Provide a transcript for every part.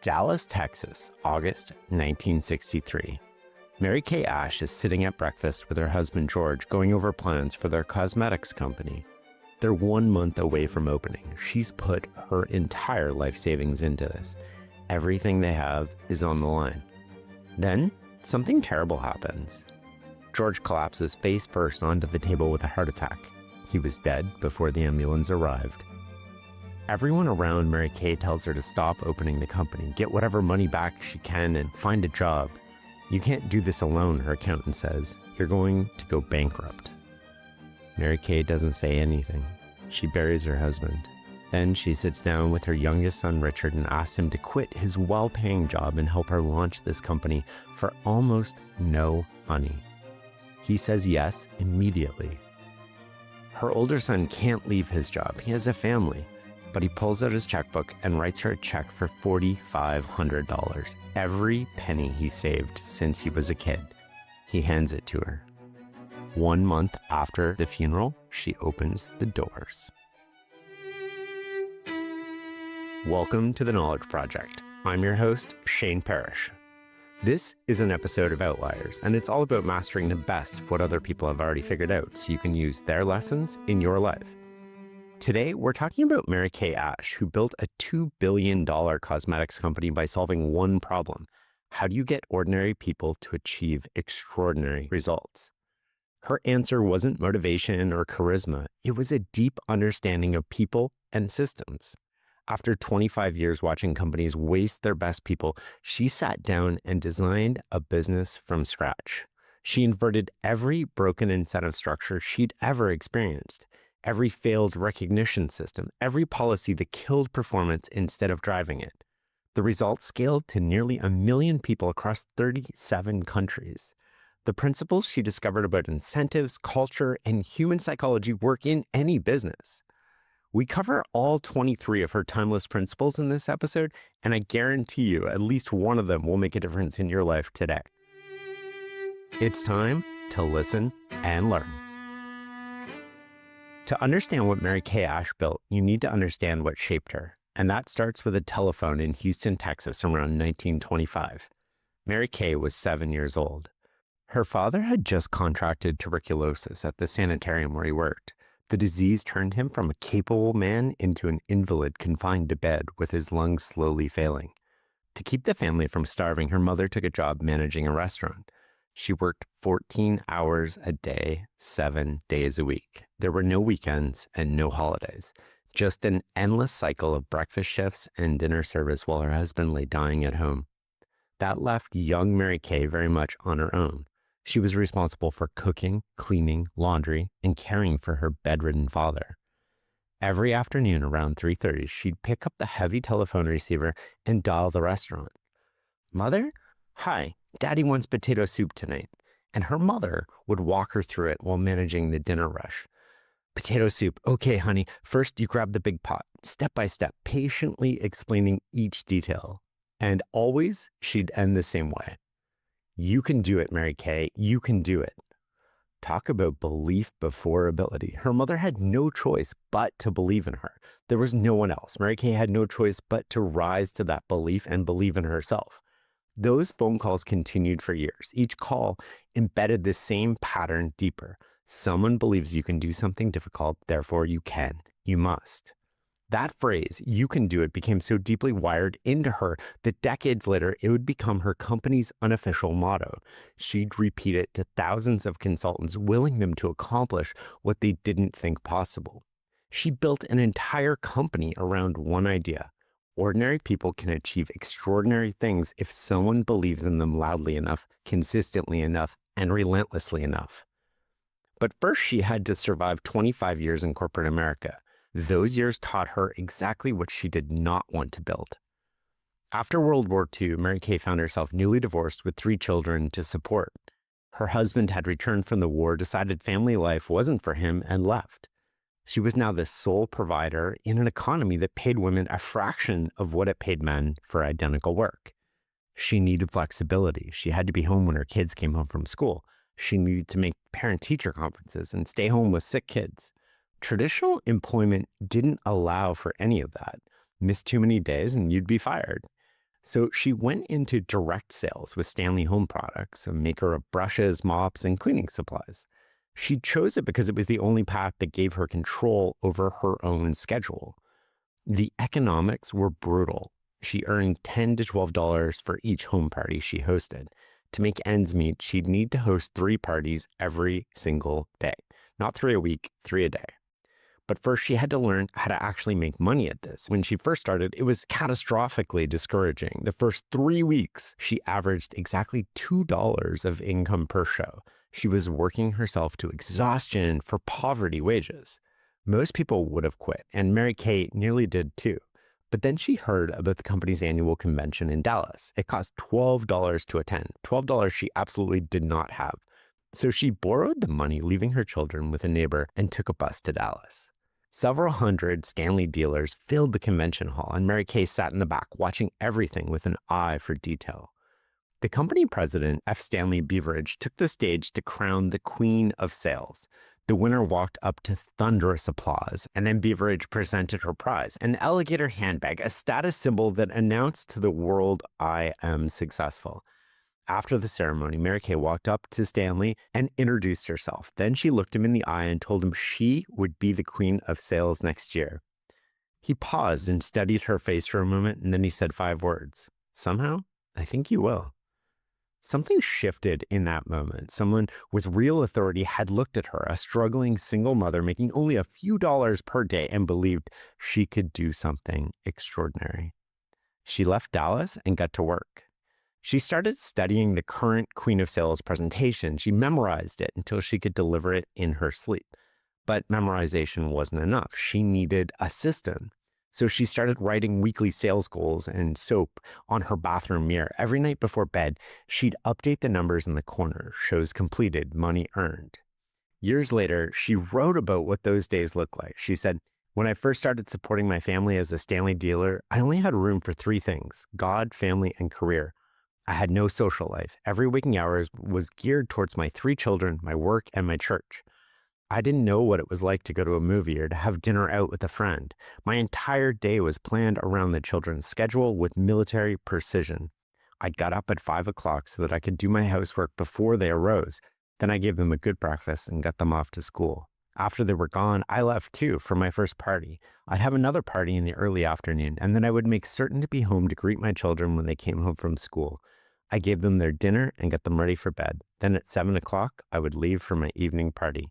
Dallas, Texas, August 1963. Mary Kay Ash is sitting at breakfast with her husband George, going over plans for their cosmetics company. They're 1 month away from opening. She's put her entire life savings into this. Everything they have is on the line. Then, something terrible happens. George collapses face first onto the table with a heart attack. He was dead before the ambulance arrived. Everyone around Mary Kay tells her to stop opening the company, get whatever money back she can, and find a job. You can't do this alone, her accountant says. You're going to go bankrupt. Mary Kay doesn't say anything. She buries her husband. Then she sits down with her youngest son, Richard, and asks him to quit his well-paying job and help her launch this company for almost no money. He says yes immediately. Her older son can't leave his job. He has a family. But he pulls out his checkbook and writes her a check for $4,500. Every penny he saved since he was a kid. He hands it to her. 1 month after the funeral, she opens the doors. Welcome to the Knowledge Project. I'm your host, Shane Parrish. This is an episode of Outliers, and it's all about mastering the best of what other people have already figured out so you can use their lessons in your life. Today, we're talking about Mary Kay Ash, who built a $2 billion cosmetics company by solving one problem. How do you get ordinary people to achieve extraordinary results? Her answer wasn't motivation or charisma. It was a deep understanding of people and systems. After 25 years watching companies waste their best people, she sat down and designed a business from scratch. She inverted every broken incentive structure she'd ever experienced. Every failed recognition system, every policy that killed performance instead of driving it. The results scaled to nearly 1 million people across 37 countries. The principles she discovered about incentives, culture, and human psychology work in any business. We cover all 23 of her timeless principles in this episode, and I guarantee you at least one of them will make a difference in your life today. It's time to listen and learn. To understand what Mary Kay Ash built, you need to understand what shaped her. And that starts with a telephone in Houston, Texas around 1925. Mary Kay was 7 years old. Her father had just contracted tuberculosis at the sanitarium where he worked. The disease turned him from a capable man into an invalid confined to bed with his lungs slowly failing. To keep the family from starving, her mother took a job managing a restaurant. She worked 14 hours a day, 7 days a week. There were no weekends and no holidays, just an endless cycle of breakfast shifts and dinner service while her husband lay dying at home. That left young Mary Kay very much on her own. She was responsible for cooking, cleaning, laundry, and caring for her bedridden father. Every afternoon around 3:30, she'd pick up the heavy telephone receiver and dial the restaurant. "Mother? Hi. Daddy wants potato soup tonight." And her mother would walk her through it while managing the dinner rush. "Potato soup. Okay, honey. First, you grab the big pot, step by step, patiently explaining each detail. And always, she'd end the same way. "You can do it, Mary Kay. You can do it." Talk about belief before ability. Her mother had no choice but to believe in her. There was no one else. Mary Kay had no choice but to rise to that belief and believe in herself. Those phone calls continued for years. Each call embedded the same pattern deeper. Someone believes you can do something difficult, therefore you can. You must. That phrase, "you can do it," became so deeply wired into her that decades later, it would become her company's unofficial motto. She'd repeat it to thousands of consultants, willing them to accomplish what they didn't think possible. She built an entire company around one idea. Ordinary people can achieve extraordinary things if someone believes in them loudly enough, consistently enough, and relentlessly enough. But first, she had to survive 25 years in corporate America. Those years taught her exactly what she did not want to build. After World War II, Mary Kay found herself newly divorced with 3 children to support. Her husband had returned from the war, decided family life wasn't for him, and left. She was now the sole provider in an economy that paid women a fraction of what it paid men for identical work. She needed flexibility. She had to be home when her kids came home from school. She needed to make parent-teacher conferences and stay home with sick kids. Traditional employment didn't allow for any of that. Miss too many days and you'd be fired. So she went into direct sales with Stanley Home Products, a maker of brushes, mops, and cleaning supplies. She chose it because it was the only path that gave her control over her own schedule. The economics were brutal. She earned $10 to $12 for each home party she hosted. To make ends meet, she'd need to host 3 parties every single day. Not 3 a week, 3 a day. But first, she had to learn how to actually make money at this. When she first started, it was catastrophically discouraging. The first 3 weeks, she averaged exactly $2 of income per show. She was working herself to exhaustion for poverty wages. Most people would have quit, and Mary Kay nearly did too. But then she heard about the company's annual convention in Dallas. It cost $12 to attend, $12 she absolutely did not have. So she borrowed the money, leaving her children with a neighbor, and took a bus to Dallas. Several hundred Stanley dealers filled the convention hall, and Mary Kay sat in the back, watching everything with an eye for detail. The company president, F. Stanley Beveridge, took the stage to crown the Queen of Sales. The winner walked up to thunderous applause, and then Beveridge presented her prize, an alligator handbag, a status symbol that announced to the world, "I am successful." After the ceremony, Mary Kay walked up to Stanley and introduced herself. Then she looked him in the eye and told him she would be the Queen of Sales next year. He paused and studied her face for a moment, and then he said 5 words. "Somehow, I think you will." Something shifted in that moment. Someone with real authority had looked at her, a struggling single mother making only a few dollars per day, and believed she could do something extraordinary. She left Dallas and got to work. She started studying the current Queen of Sales presentation. She memorized it until she could deliver it in her sleep. But memorization wasn't enough. She needed a system. So she started writing weekly sales goals and SOAP on her bathroom mirror. Every night before bed, she'd update the numbers in the corner: shows completed, money earned. Years later, she wrote about what those days looked like. She said, "When I first started supporting my family as a Stanley dealer, I only had room for 3 things: God, family, and career. I had no social life. Every waking hour was geared towards my 3 children, my work, and my church. I didn't know what it was like to go to a movie or to have dinner out with a friend. My entire day was planned around the children's schedule with military precision. I got up at 5 o'clock so that I could do my housework before they arose. Then I gave them a good breakfast and got them off to school. After they were gone, I left too for my first party. I'd have another party in the early afternoon, and then I would make certain to be home to greet my children when they came home from school. I gave them their dinner and got them ready for bed. Then at 7 o'clock, I would leave for my evening party."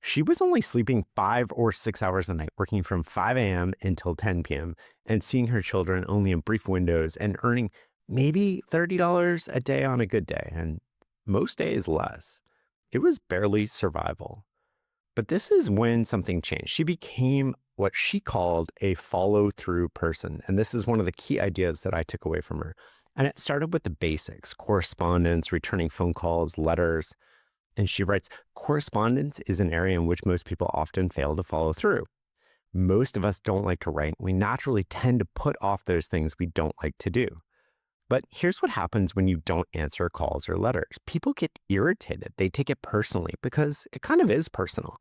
She was only sleeping 5 or 6 hours a night, working from 5 a.m. until 10 p.m., and seeing her children only in brief windows, and earning maybe $30 a day on a good day, and most days less. It was barely survival. But this is when something changed. She became what she called a follow-through person. And this is one of the key ideas that I took away from her. And it started with the basics: correspondence, returning phone calls, letters. And she writes, "Correspondence is an area in which most people often fail to follow through. Most of us don't like to write. We naturally tend to put off those things we don't like to do. But here's what happens when you don't answer calls or letters. People get irritated. They take it personally because it kind of is personal."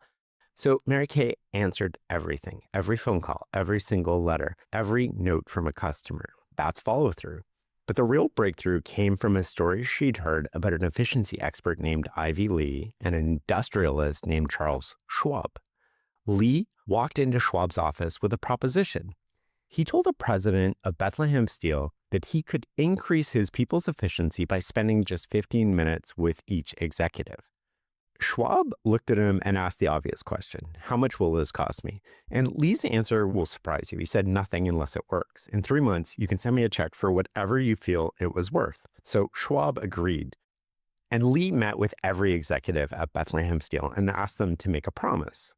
So Mary Kay answered everything: every phone call, every single letter, every note from a customer. That's follow through. But the real breakthrough came from a story she'd heard about an efficiency expert named Ivy Lee and an industrialist named Charles Schwab. Lee walked into Schwab's office with a proposition. He told the president of Bethlehem Steel that he could increase his people's efficiency by spending just 15 minutes with each executive. Schwab looked at him and asked the obvious question: "How much will this cost me?" And Lee's answer will surprise you. He said, "Nothing unless it works. In 3 months, you can send me a check for whatever you feel it was worth." So Schwab agreed. And Lee met with every executive at Bethlehem Steel and asked them to make a promise.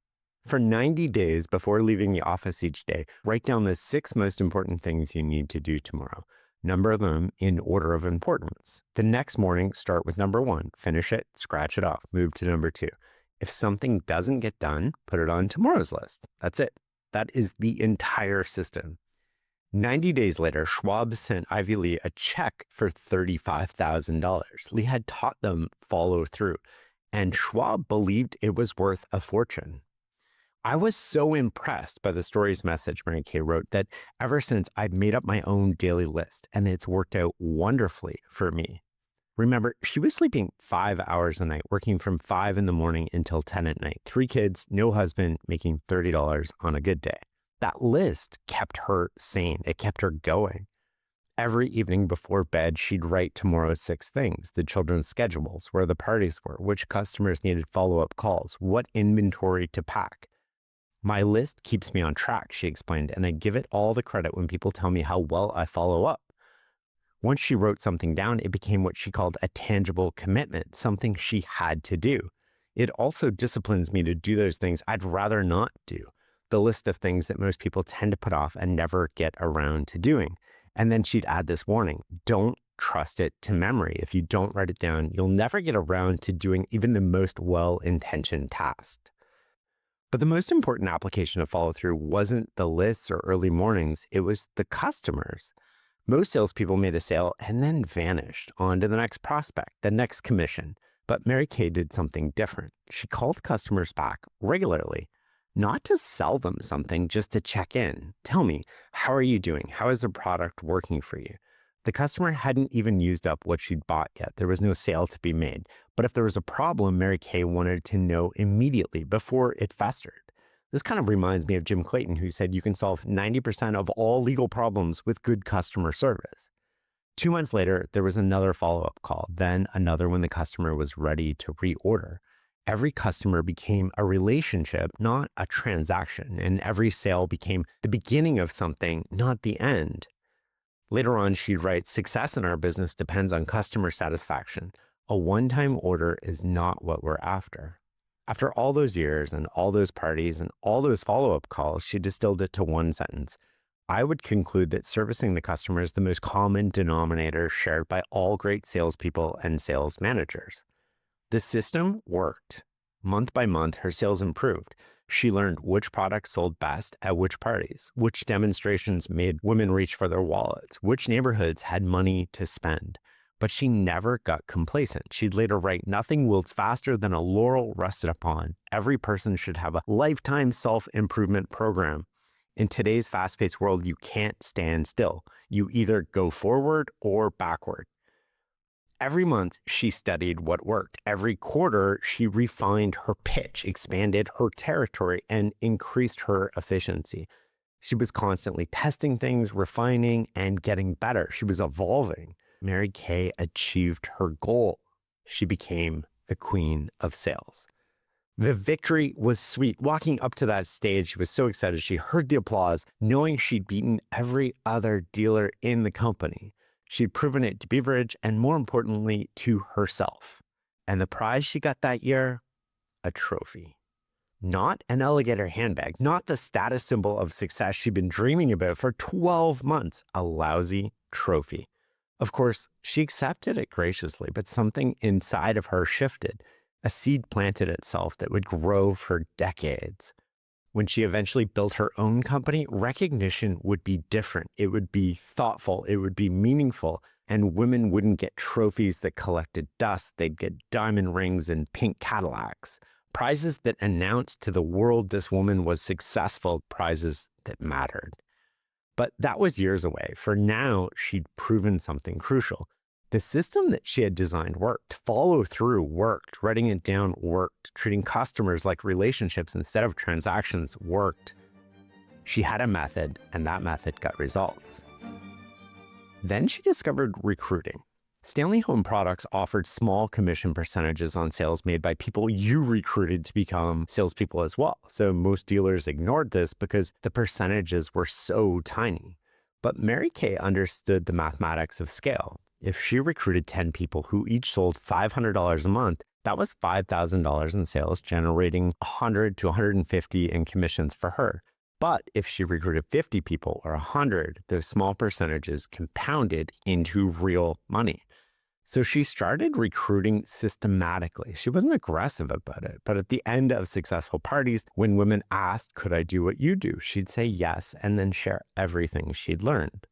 For 90 days before leaving the office each day, write down the 6 most important things you need to do tomorrow. Number them in order of importance. The next morning, start with number 1, finish it, scratch it off, move to number 2. If something doesn't get done, put it on tomorrow's list. That's it. That is the entire system. 90 days later, Schwab sent Ivy Lee a check for $35,000. Lee had taught them follow through, and Schwab believed it was worth a fortune. I was so impressed by the stories message Mary Kay wrote that ever since I've made up my own daily list and it's worked out wonderfully for me. Remember, she was sleeping 5 hours a night, working from 5 in the morning until 10 at night. 3 kids, no husband, making $30 on a good day. That list kept her sane. It kept her going. Every evening before bed, she'd write tomorrow's 6 things, the children's schedules, where the parties were, which customers needed follow-up calls, what inventory to pack. My list keeps me on track, she explained, and I give it all the credit when people tell me how well I follow up. Once she wrote something down, it became what she called a tangible commitment, something she had to do. It also disciplines me to do those things I'd rather not do, the list of things that most people tend to put off and never get around to doing. And then she'd add this warning: don't trust it to memory. If you don't write it down, you'll never get around to doing even the most well-intentioned task. But the most important application of follow through wasn't the lists or early mornings, it was the customers. Most salespeople made a sale and then vanished on to the next prospect, the next commission. But Mary Kay did something different. She called customers back regularly, not to sell them something, just to check in. Tell me, how are you doing? How is the product working for you? The customer hadn't even used up what she'd bought yet. There was no sale to be made. But if there was a problem, Mary Kay wanted to know immediately before it festered. This kind of reminds me of Jim Clayton, who said you can solve 90% of all legal problems with good customer service. 2 months later, there was another follow-up call, then another when the customer was ready to reorder. Every customer became a relationship, not a transaction, and every sale became the beginning of something, not the end. Later on, she'd write, success in our business depends on customer satisfaction. A one-time order is not what we're after. After all those years and all those parties and all those follow-up calls, she distilled it to one sentence. I would conclude that servicing the customer is the most common denominator shared by all great salespeople and sales managers. The system worked. Month by month, her sales improved. She learned which products sold best at which parties, which demonstrations made women reach for their wallets, which neighborhoods had money to spend. But she never got complacent. She'd later write, nothing wilts faster than a laurel rested upon. Every person should have a lifetime self-improvement program. In today's fast-paced world, you can't stand still. You either go forward or backward. Every month, she studied what worked. Every quarter, she refined her pitch, expanded her territory, and increased her efficiency. She was constantly testing things, refining, and getting better. She was evolving. Mary Kay achieved her goal. She became the queen of sales. The victory was sweet. Walking up to that stage, she was so excited. She heard the applause, knowing she'd beaten every other dealer in the company. She'd proven it to Beveridge and, more importantly, to herself. And the prize she got that year? A trophy. Not an alligator handbag, not the status symbol of success she'd been dreaming about for 12 months, a lousy trophy. Of course, she accepted it graciously, but something inside of her shifted. A seed planted itself that would grow for decades. When she eventually built her own company, recognition would be different. It would be thoughtful, it would be meaningful, and women wouldn't get trophies that collected dust. They'd get diamond rings and pink Cadillacs. Prizes that announced to the world this woman was successful, prizes that mattered. But that was years away. For now, she'd proven something crucial. The system that she had designed worked. Follow through worked. Writing it down worked. Treating customers like relationships instead of transactions worked. She had a method, and that method got results. Then she discovered recruiting. Stanley Home Products offered small commission percentages on sales made by people you recruited to become salespeople as well. So most dealers ignored this because the percentages were so tiny. But Mary Kay understood the mathematics of scale. If she recruited 10 people who each sold $500 a month, that was $5,000 in sales, generating $100 to $150 in commissions for her. But if she recruited 50 people or 100, those small percentages compounded into real money. So she started recruiting systematically. She wasn't aggressive about it, but at the end of successful parties, when women asked, could I do what you do? She'd say yes, and then share everything she'd learned.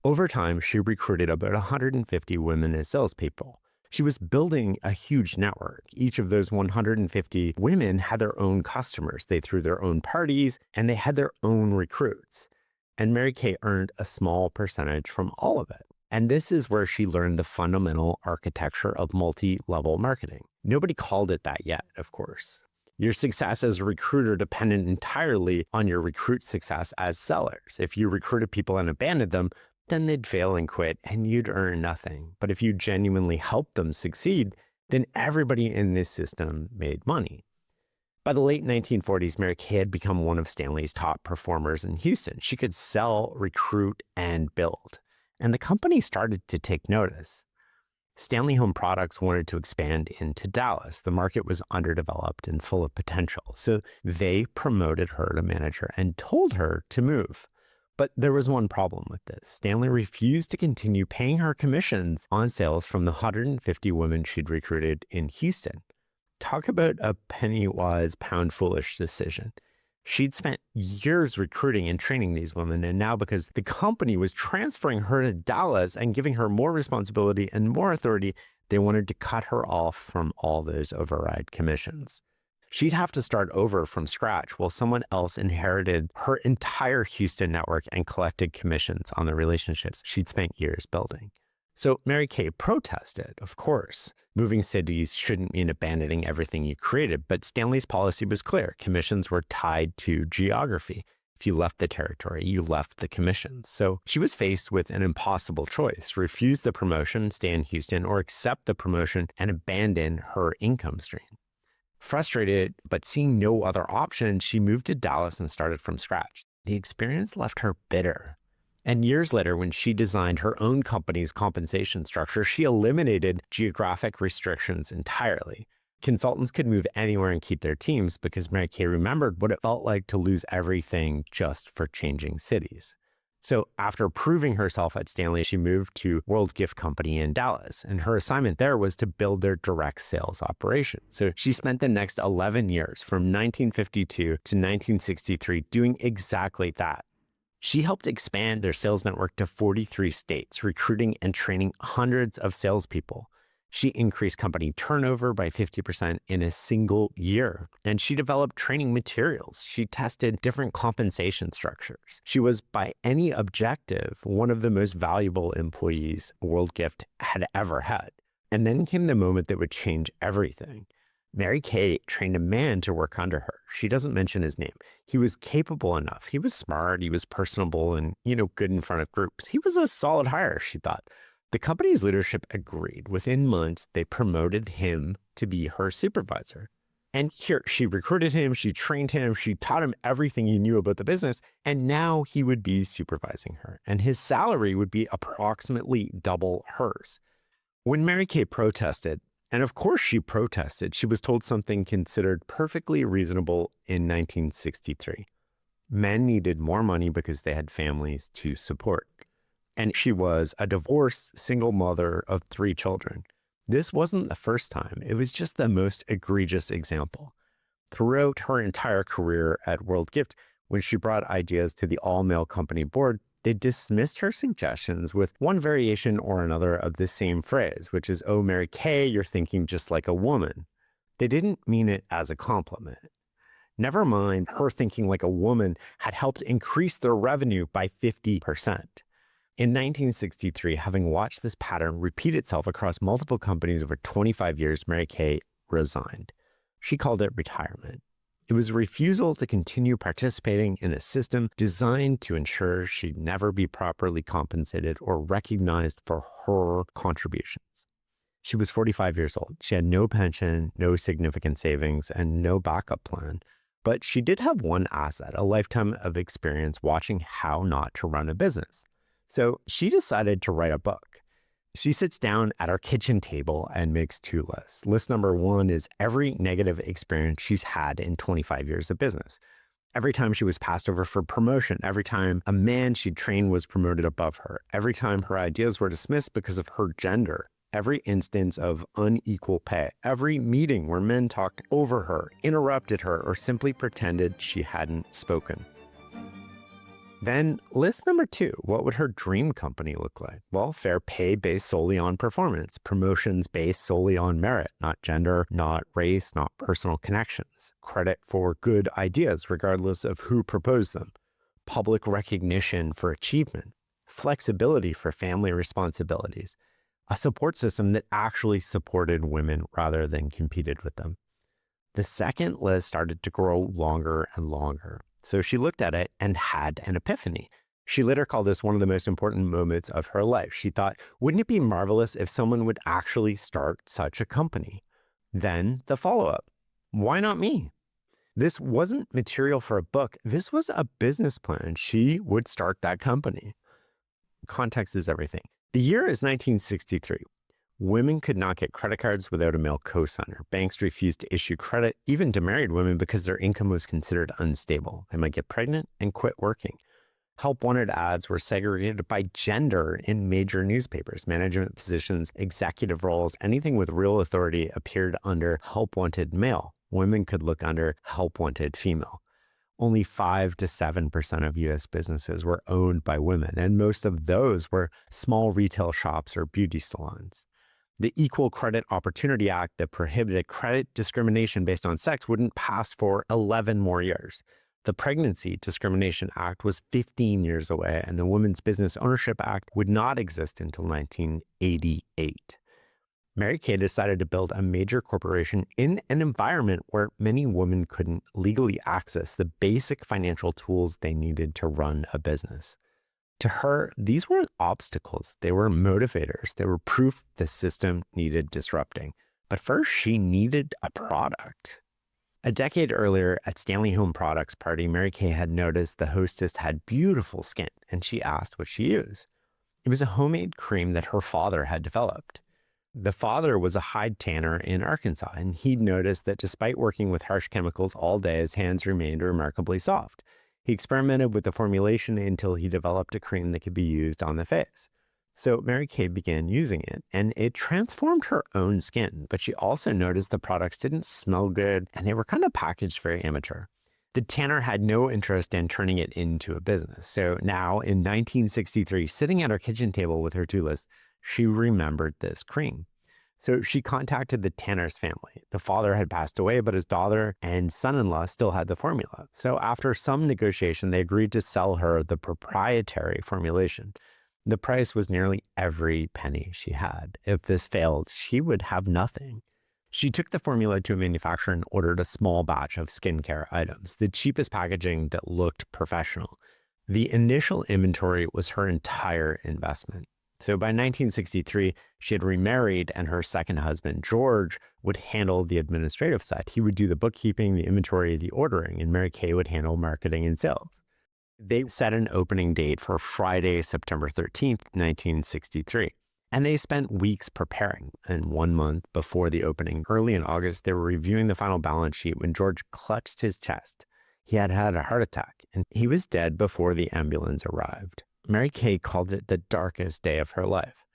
Over time, she recruited about 150 women as salespeople. She was building a huge network. Each of those 150 women had their own customers. They threw their own parties and they had their own recruits. And Mary Kay earned a small percentage from all of it. And this is where she learned the fundamental architecture of multi-level marketing. Nobody called it that yet, of course. Your success as a recruiter depended entirely on your recruit success as sellers. If you recruited people and abandoned them, then they'd fail and quit and you'd earn nothing. But if you genuinely helped them succeed, then everybody in this system made money. By the late 1940s, Mary Kay had become one of Stanley's top performers in Houston. She could sell, recruit, and build. And the company started to take notice. Stanley Home Products wanted to expand into Dallas. The market was underdeveloped and full of potential. So they promoted her to manager and told her to move. But there was one problem with this. Stanley refused to continue paying her commissions on sales from the 150 women she'd recruited in Houston. Talk about a penny-wise, pound-foolish decision. She'd spent years recruiting and training these women, and now because the company was transferring her to Dallas and giving her more responsibility and more authority, they wanted to cut her off from all those override commissions. She'd have to start over from scratch while someone else inherited her entire Houston network and collected commissions on the relationships she'd spent years building. So Mary Kay protested, of course. Moving cities shouldn't mean abandoning everything you created, but Stanley's policy was clear. Commissions were tied to geography. If you left the territory, you left the commissions. So she was faced with an impossible choice: refuse the promotion, stay in Houston, or accept the promotion and abandon her income stream. Frustrated, but seeing no other option, she moved to Dallas and started from scratch. The experience left her bitter. And years later, when she designed her own company's compensation structure, she eliminated geographic restrictions entirely. Consultants could move anywhere and keep their teams because Mary Kay remembered what it felt like to lose everything just for changing cities. So after proving herself at Stanley, she moved to World Gift Company in Dallas, and her assignment there was to build their direct sales operation. So she spent the next 11 years, from 1952 to 1963, doing exactly that. She helped expand their sales network to 43 states, recruiting and training hundreds of salespeople. She increased company turnover by 50% in a single year, and she developed training materials. She tested different compensation structures. She was, by any objective, one of the most valuable employees World Gift had ever had. And then came the moment that would change everything. Mary Kay trained a man to work under her. She doesn't mention his name. He was capable enough. He was smart. He was personable and, good in front of groups. He was a solid hire, she thought. The company's leadership agreed. Within months, they promoted him to be her supervisor. And here, she recruited him, she trained him, she taught him everything he knew about the business, and now he would be supervising her. And his salary would be approximately double hers. When Mary Kay protested, and of course she protested, she was told something considered perfectly reasonable in 1963. Men needed more money because they had families to support. And she was a divorced single mother of 3 children. This wasn't the first time. It was just the most egregious example. Throughout her entire career at World Gift, when she brought ideas to the all-male company board, they dismissed her suggestions with one variation or another of the same phrase, which is, "Oh, Mary Kay, you're thinking just like a woman." They didn't mean it as a compliment. Never mind, her thinking like a woman had helped increase their revenue by 50%. In 1963, having watched this pattern repeat itself across multiple companies over 25 years, Mary Kay resigned. She called it retirement. It was a refusal to continue participating in a system designed to ensure she'd never be properly compensated or recognized for her contributions. She was 45 years old. She had no pension, no significant savings, and no backup plan. But she did have one asset: a lifetime of experience watching how not to run a business. So she decided to write a book. She sits down at our kitchen table and makes 2 lists. List number 1 is every negative experience she's had in 25 years of business. Every time she was passed over for promotion, every time a man she'd trained was promoted above her, every time her ideas were dismissed because of her gender, every instance of unequal pay, every meeting where men talked over her, interrupted her, or simply pretended she hadn't spoken. Then list number 2, what would her dream company look like? Well, fair pay based solely on performance, promotions based solely on merit, not gender, not race, not personal connections, credit for good ideas regardless of who proposed them, public recognition for achievement, flexibility for family responsibilities, a support system that actually supported women rather than competed with them. The second list started to grow longer and longer. So she looked at it and had an epiphany. She later called this one of the most important moments of her life. She thought, wouldn't it be marvelous if someone would actually start such a company? Then the follow-up, why not me? This wasn't material for a book. This was a business plan. She would start that company. Context is everything. The year is 1963. Women could not get credit cards without a male cosigner. Banks refused to issue credit, even to married women, because their income was considered unstable. They might get pregnant and quit working. Help wanted ads were segregated by gender in major newspapers. Management positions, executive roles, anything with real authority appeared under help wanted male. Women could look under help wanted female. Only 5 to 7% of US businesses were owned by women, and most of those were small retail shops or beauty salons. The Equal Credit Opportunity Act that prohibited credit discrimination based on sex wouldn't pass for 11 more years. The Pregnancy Discrimination Act was 15 years away, and the Women's Business Ownership Act would not exist until 1988. Mary Kay decided to build a major corporation in an environment where many women couldn't legally access the basic financial tools they needed to run a business. To her, these weren't obstacles, they were motivators. They were proof the system needed disrupting. But first, she needed a product. A decade earlier at Stanley Home Products party, Mary Kay had noticed the hostess had beautiful skin, and she asked what she used. It was a homemade cream that her father had developed. The father was a hide tanner in Arkansas, and he'd noticed that despite working with harsh chemicals all day, his hands remained remarkably soft. He experimented with the formulation until he developed a cream that could be used on the face. So Mary Kay began using it, and it transformed her own skin, but she also noticed the products didn't smell good, and they were kind of packaged very amateur. The tanner had no interest in turning it into a business. So now in 1963, sitting at her kitchen table with her to list, she remembered this cream. So she contacted the tanner's family. The father had passed away, but his daughter and son-in-law still had the formula. So after some negotiation, they agreed to sell her the proprietary formulation. The price was nearly every penny she had. If this failed, she would have nothing. She took the formula to a manufacturer and ordered a small batch of skincare items, the cheapest packaging that looked professional. The initial inventory was her entire investment. So by 1963, she had remarried, and her second husband, George, would handle the administrative side. He would do the bookkeeping, the inventory, the ordering, and Mary Kay would handle marketing and sales. They set an opening date for Friday, September 13th, 1963. And they spent weeks preparing. And 1 month before the opening, early in August, they were reviewing the final balance sheet when George clutched his chest. He had had a heart attack, and he was dead before the ambulance arrived. Mary Kay called it the darkest day of her life.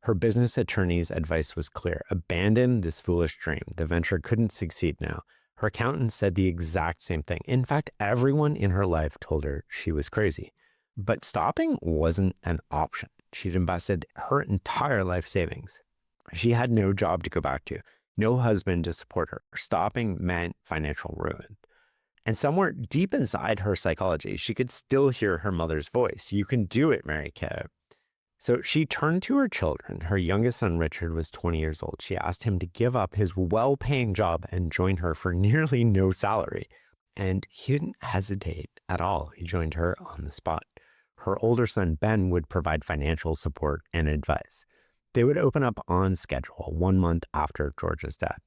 Her business attorney's advice was clear: abandon this foolish dream. The venture couldn't succeed now. Her accountant said the exact same thing. In fact, everyone in her life told her she was crazy. But stopping wasn't an option. She'd invested her entire life savings. She had no job to go back to, no husband to support her. Stopping meant financial ruin. And somewhere deep inside her psychology, she could still hear her mother's voice. You can do it, Mary Kay. So she turned to her children. Her youngest son, Richard, was 20 years old. She asked him to give up his well-paying job and join her for nearly no salary. And he didn't hesitate at all. He joined her on the spot. Her older son, Ben, would provide financial support and advice. They would open up on schedule 1 month after George's death.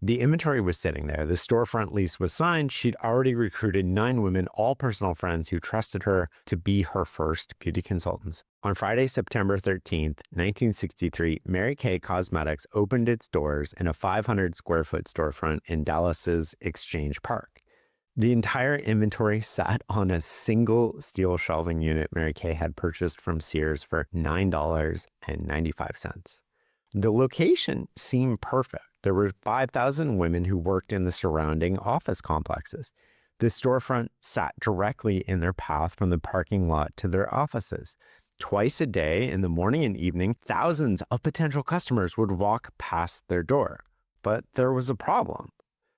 The inventory was sitting there. The storefront lease was signed. She'd already recruited 9 women, all personal friends who trusted her to be her first beauty consultants. On Friday, September 13th, 1963, Mary Kay Cosmetics opened its doors in a 500 square foot storefront in Dallas's Exchange Park. The entire inventory sat on a single steel shelving unit Mary Kay had purchased from Sears for $9.95. The location seemed perfect. There were 5,000 women who worked in the surrounding office complexes. The storefront sat directly in their path from the parking lot to their offices. Twice a day, in the morning and evening, thousands of potential customers would walk past their door. But there was a problem.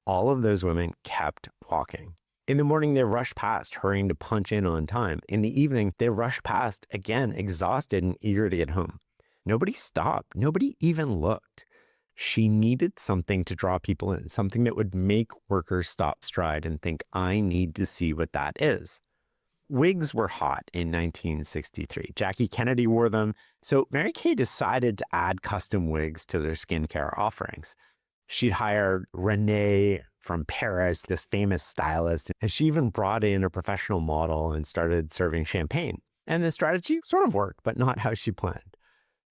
All of those women kept walking. In the morning, they rushed past, hurrying to punch in on time. In the evening, they rushed past, again, exhausted and eager to get home. Nobody stopped. Nobody even looked. She needed something to draw people in, something that would make workers stop stride and think, I need to see what that is. Wigs were hot in 1963. Jackie Kennedy wore them, so Mary Kay decided to add custom wigs to their skincare offerings. She'd hired Renee from Paris, this famous stylist, and she even brought in a professional model and started serving champagne. And the strategy sort of worked, but not how she planned.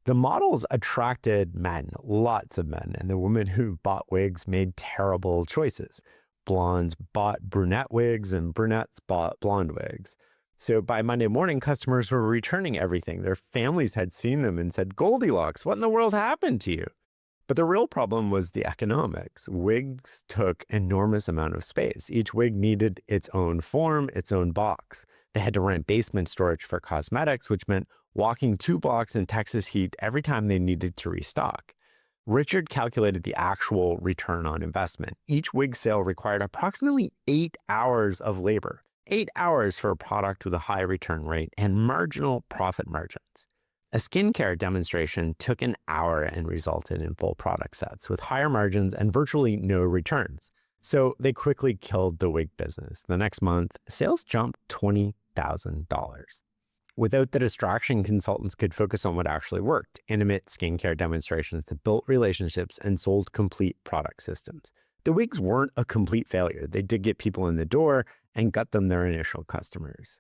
The models attracted men, lots of men, and the women who bought wigs made terrible choices. Blondes bought brunette wigs and brunettes bought blonde wigs. So by Monday morning, customers were returning everything. Their families had seen them and said, Goldilocks, what in the world happened to you? But the real problem was the economics. Wigs took enormous amount of space. Each wig needed its own form, its own box. They had to rent basement storage for cosmetics, which meant walking 2 blocks in Texas heat every time they needed to restock. Richard calculated the actual return on investment. Each wig sale required approximately 8 hours of labor. 8 hours for a product with a high return rate and marginal profit margins. A skincare demonstration took an hour and resulted in full product sets with higher margins and virtually no returns. So they quickly killed the wig business. The next month, sales jumped $20,000. Without the distraction, consultants could focus on what actually worked: intimate skincare demonstrations that built relationships and sold complete product systems. The wigs weren't a complete failure. They did get people in the door and got them their initial customers.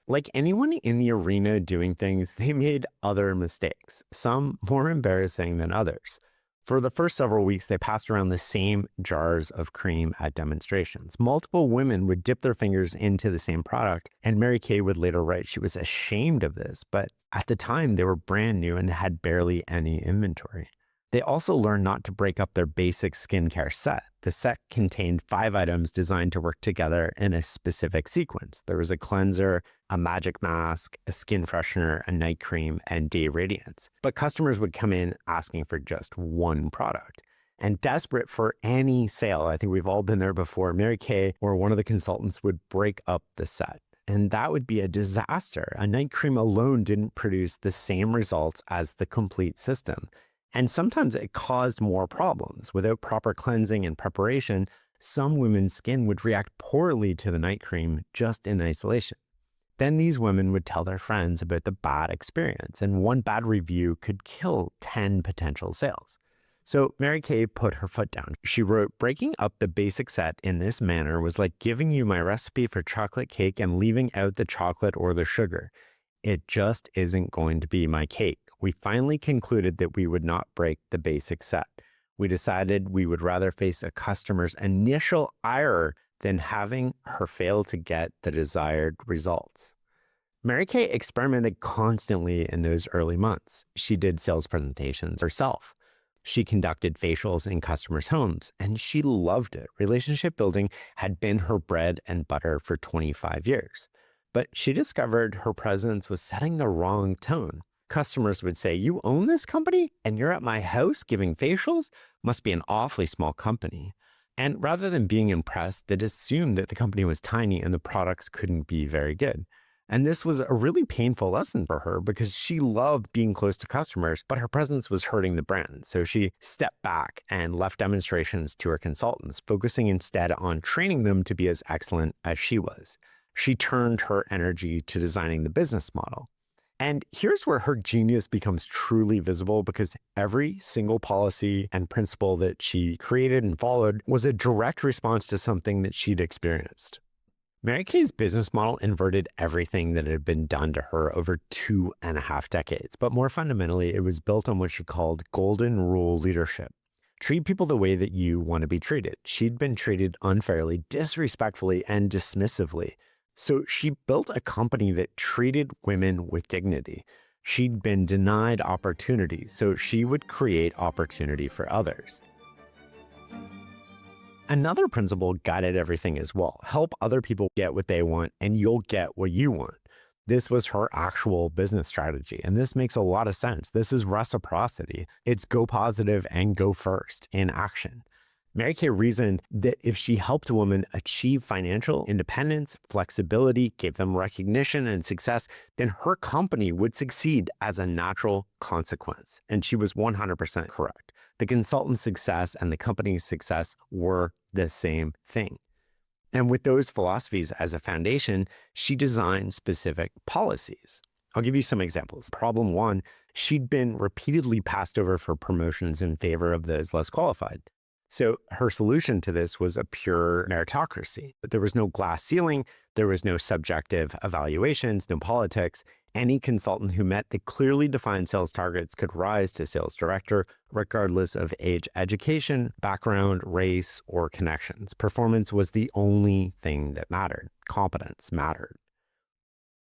Like anyone in the arena doing things, they made other mistakes, some more embarrassing than others. For the first several weeks, they passed around the same jars of cream at demonstrations. Multiple women would dip their fingers into the same product, and Mary Kay would later write she was ashamed of this, but at the time they were brand new and had barely any inventory. They also learned not to break up their basic skincare set. The set contained 5 items designed to work together in a specific sequence. There was a cleanser, a magic mask, a skin freshener, a night cream, and day radiance. But customers would come in asking for just one product. And desperate for any sale, I think we've all been there before, Mary Kay or one of the consultants would break up the set. And that would be a disaster. A night cream alone didn't produce the same results as the complete system. And sometimes it caused more problems. Without proper cleansing and preparation, some women's skin would react poorly to the night cream just in isolation. Then these women would tell their friends about the bad experience, and one bad review could kill 10 potential sales. So Mary Kay put her foot down. She wrote, breaking up the basic set in this manner was like giving you my recipe for chocolate cake and leaving out the chocolate or the sugar. It just isn't going to be my cake. We finally concluded that we would not break the basic set. We decided we would rather face a customer's initial ire than having her fail to get the desired results. Mary Kay experimented constantly in those early months. She did sales presentations herself. She conducted facials in customers' homes, and she loved it. Relationship building had been her bread and butter for 25 years. But she discovered her presence was setting the wrong tone. Customers would say, you own this company and you're at my house giving facials? Must be an awfully small company. And rather than being impressed, they'd assume that the company was tiny and the products couldn't be very good. And this was a really painful lesson for her because she loved being close to customers, but her presence was hurting the brand. So she stepped back and left demonstrations to her consultants, focusing instead on training them to be as excellent as she was. She turned her energy to designing the business model. And here's where her genius becomes truly visible, because every single policy and principle that she created and followed was a direct response to something that she'd experienced. Mary Kay's business model inverted everything that had been done to her over 2.5 decades. But more fundamentally, it was built on what she called golden rule leadership. Treat people the way that you want to be treated. She'd been treated unfairly, disrespectfully, and dismissively. So she built a company that treated women with dignity. She'd been denied opportunity, so she would create opportunity for others. Another principle guided everything as well. Help other people get what they want and you'll get what you want. This was her actual business strategy. And this makes a lot of sense. This is reciprocity. It's go positive and go first in action. Mary Kay reasoned that if she helped a woman achieve financial independence, flexibility, gave them recognition and success, then her company would succeed as a natural consequence. And she was 100% correct. The consultant's success and the company's success were the same thing. And with those philosophies as a foundation, she designed specific policies. I'll give you some examples. Problem one, she'd been repeatedly passed over for promotions in favor of those less qualified. So her solution to this was a pure meritocracy. But there was no glass ceiling, there was no subjective evaluations, no politics. Any consultant who met the clearly defined sales targets could rise to sales director, regardless of age, education, background, race, or connections. Performance was the only thing that mattered. Competence mattered.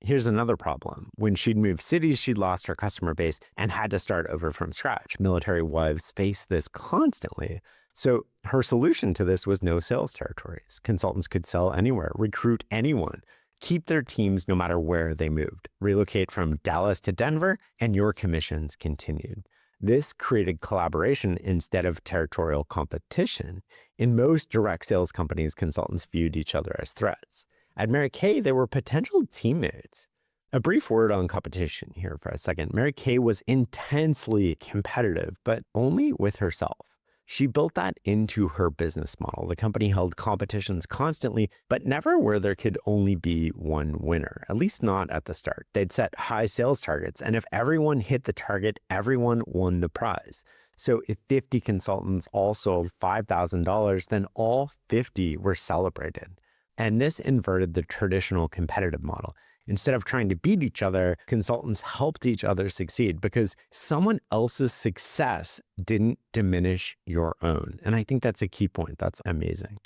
Here's another problem. When she'd moved cities, she'd lost her customer base and had to start over from scratch. Military wives face this constantly. So her solution to this was no sales territories. Consultants could sell anywhere, recruit anyone, keep their teams no matter where they moved, relocate from Dallas to Denver, and your commissions continued. This created collaboration instead of territorial competition. In most direct sales companies, consultants viewed each other as threats. At Mary Kay, they were potential teammates. A brief word on competition here for a second. Mary Kay was intensely competitive, but only with herself. She built that into her business model. The company held competitions constantly, but never where there could only be one winner, at least not at the start. They'd set high sales targets, and if everyone hit the target, everyone won the prize. So if 50 consultants all sold $5,000, then all 50 were celebrated. And this inverted the traditional competitive model. Instead of trying to beat each other, consultants helped each other succeed because someone else's success didn't diminish your own. And I think that's a key point. That's amazing.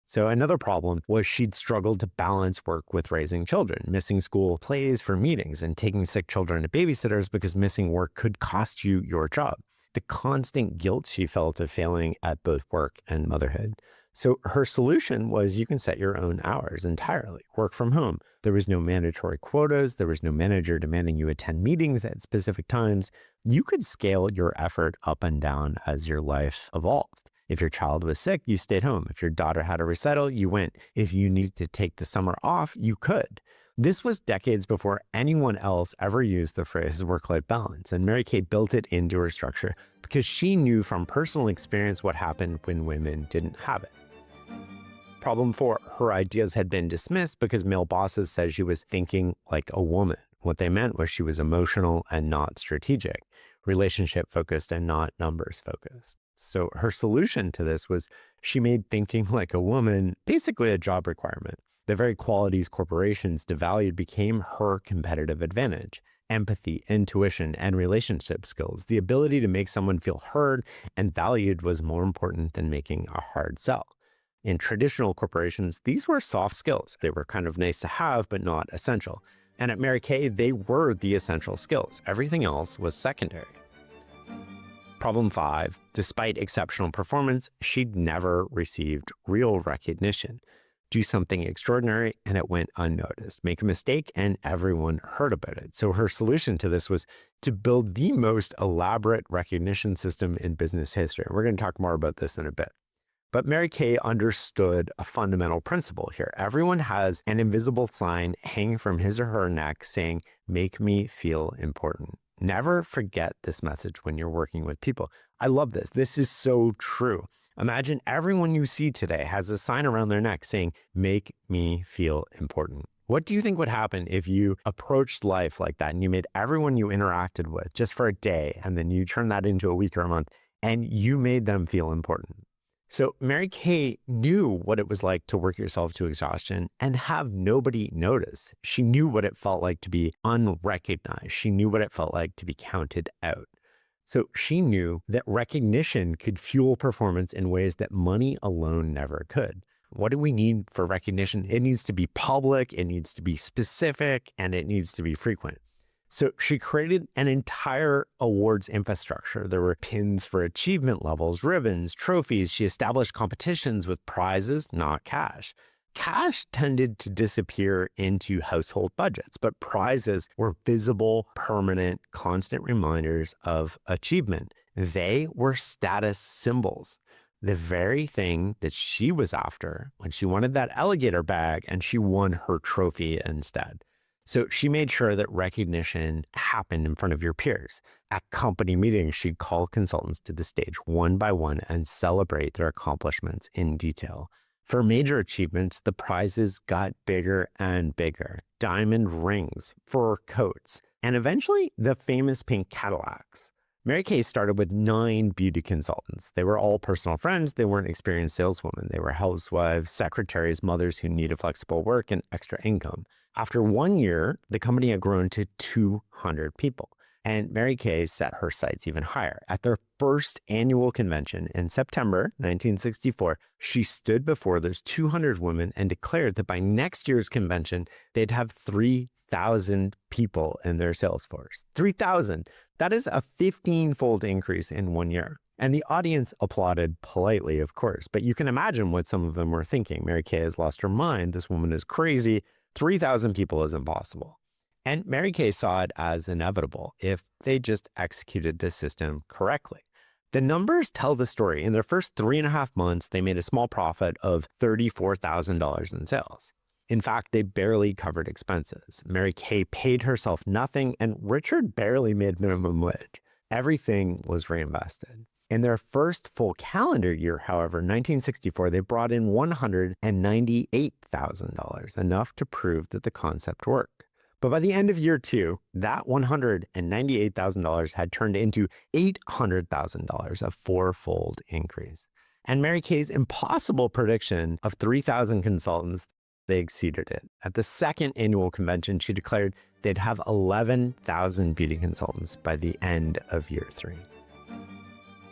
So another problem was she'd struggled to balance work with raising children, missing school plays for meetings and taking sick children to babysitters because missing work could cost you your job. The constant guilt she felt of failing at both work and motherhood. So her solution was you can set your own hours entirely, work from home. There was no mandatory quotas. There was no manager demanding you attend meetings at specific times. You could scale your effort up and down as your life evolved. If your child was sick, you stayed home. If your daughter had a recital, you went. If you needed to take the summer off, you could. This was decades before anyone else ever used the phrase work-life balance, and Mary Kay built it into her structure because she knew from personal experience what happened when women didn't have it. Problem 4, her ideas had been dismissed because male bosses said she was thinking like a woman. What they meant was she was emotional and not strategic, relationship focused and not numbers focused. So her solution to this was she made thinking like a woman basically a job requirement. The very qualities corporations devalued became her competitive advantage. Empathy, intuition, and relationship skills. The ability to make someone feel heard and valued was more important than making a hard sell. In traditional corporations, these were soft skills. They were kind of nice to have, but not essential. And at Mary Kay, they were the essential skills. Everything else was secondary. Problem 5, despite exceptional performance, she'd never received real recognition. Do something extraordinary and it went unnoticed. Make a mistake and everyone heard about it. So her solution to this was to build the most elaborate recognition system in business history. We're going to talk more about this in a bit. But Mary Kay understood a fundamental principle here. Everyone has an invisible sign hanging from his or her neck saying, "Make me feel important." Never forget this message when you're working with people. I love this. This is so true. Imagine everyone you see today has a sign around their neck saying, "Make me feel important." What do you think would happen if you approached life like that and you made everyone you interacted with just for a day and then you turn that into a week or a month and you made them feel important? So Mary Kay knew what it was like to work yourself to exhaustion and have nobody notice. She knew what it felt like to be unrecognized. She knew what it felt like to be counted out. So she knew that recognition could fuel performance in ways that money alone never could. What do we need for recognition? It needs to be public, it needs to be specific, and it needs to be frequent. So she created an entire awards infrastructure. There were pins for achievement levels, ribbons, trophies. She established competitions with prizes, not cash. Cash tended to disappear into household budgets, but prizes were visible, permanent, constant reminders of achievement. They were status symbols. The very thing that she was after when she wanted that alligator bag and she won her trophy instead. So she made sure that recognition happened in front of your peers. At company meetings, she'd call consultants to the stage one by one and celebrate their accomplishments in detail. For major achievements, the prizes got bigger and bigger. Diamond rings, fur coats, and eventually the famous pink Cadillacs. Mary Kay started with 9 beauty consultants. They were all personal friends. They weren't experienced saleswomen. They were housewives, secretaries, mothers who needed flexible work and extra income. After 1 year, the company had grown to 200 people. And Mary Kay set her sights even higher. At their first annual convention in September 1964, she stood before those 200 women and declared that by next year's convention, they'd have 3,000 people in their sales force. 3,000. That is a 15-fold increase in 1 year. And the audience applauded politely, of course. But you can imagine what some of them were thinking. Mary Kay has lost her mind. This woman is crazy. 3,000 people is impossible. And Mary Kay saw it as inevitable if they just executed this system correctly. The numbers tell the story. In their first 3.5 months, they made a small profit of $34,000 in sales. In fact, they barely covered expenses. Mary Kay paid herself nothing, and Richard barely made minimum wage. Everything was reinvested. In their first full calendar year, however, 1964, they brought in $198,000, enough to prove that the concept worked. But by the end of year 2, that $198,000 had turned into $800,000, a 4-fold increase. And Mary Kay's impossible prediction of 3,000 consultants, they exceeded it. At the second annual convention, she declared they'd have 11,000 beauty consultants by the end of year 3.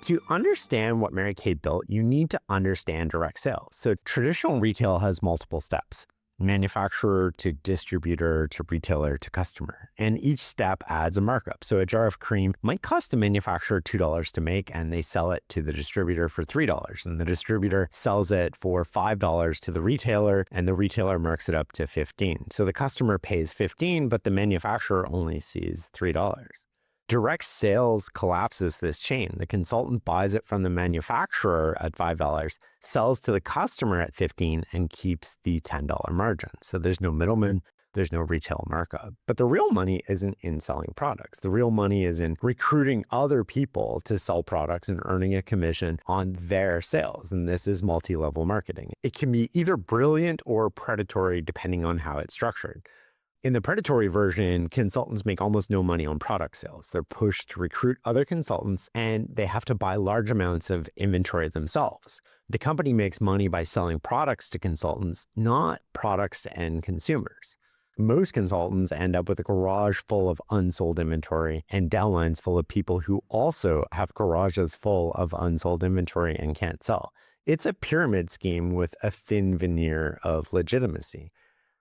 To understand what Mary Kay built, you need to understand direct sales. So traditional retail has multiple steps: manufacturer to distributor to retailer to customer. And each step adds a markup. So a jar of cream might cost the manufacturer $2 to make, and they sell it to the distributor for $3. And the distributor sells it for $5 to the retailer, and the retailer marks it up to $15. So the customer pays $15, but the manufacturer only sees $3. Direct sales collapses this chain. The consultant buys it from the manufacturer at $5, sells to the customer at $15, and keeps the $10 margin. So there's no middleman, there's no retail markup. But the real money isn't in selling products. The real money is in recruiting other people to sell products and earning a commission on their sales. And this is multi-level marketing. It can be either brilliant or predatory depending on how it's structured. In the predatory version, consultants make almost no money on product sales. They're pushed to recruit other consultants, and they have to buy large amounts of inventory themselves. The company makes money by selling products to consultants, not products to end consumers. Most consultants end up with a garage full of unsold inventory and downlines full of people who also have garages full of unsold inventory and can't sell. It's a pyramid scheme with a thin veneer of legitimacy.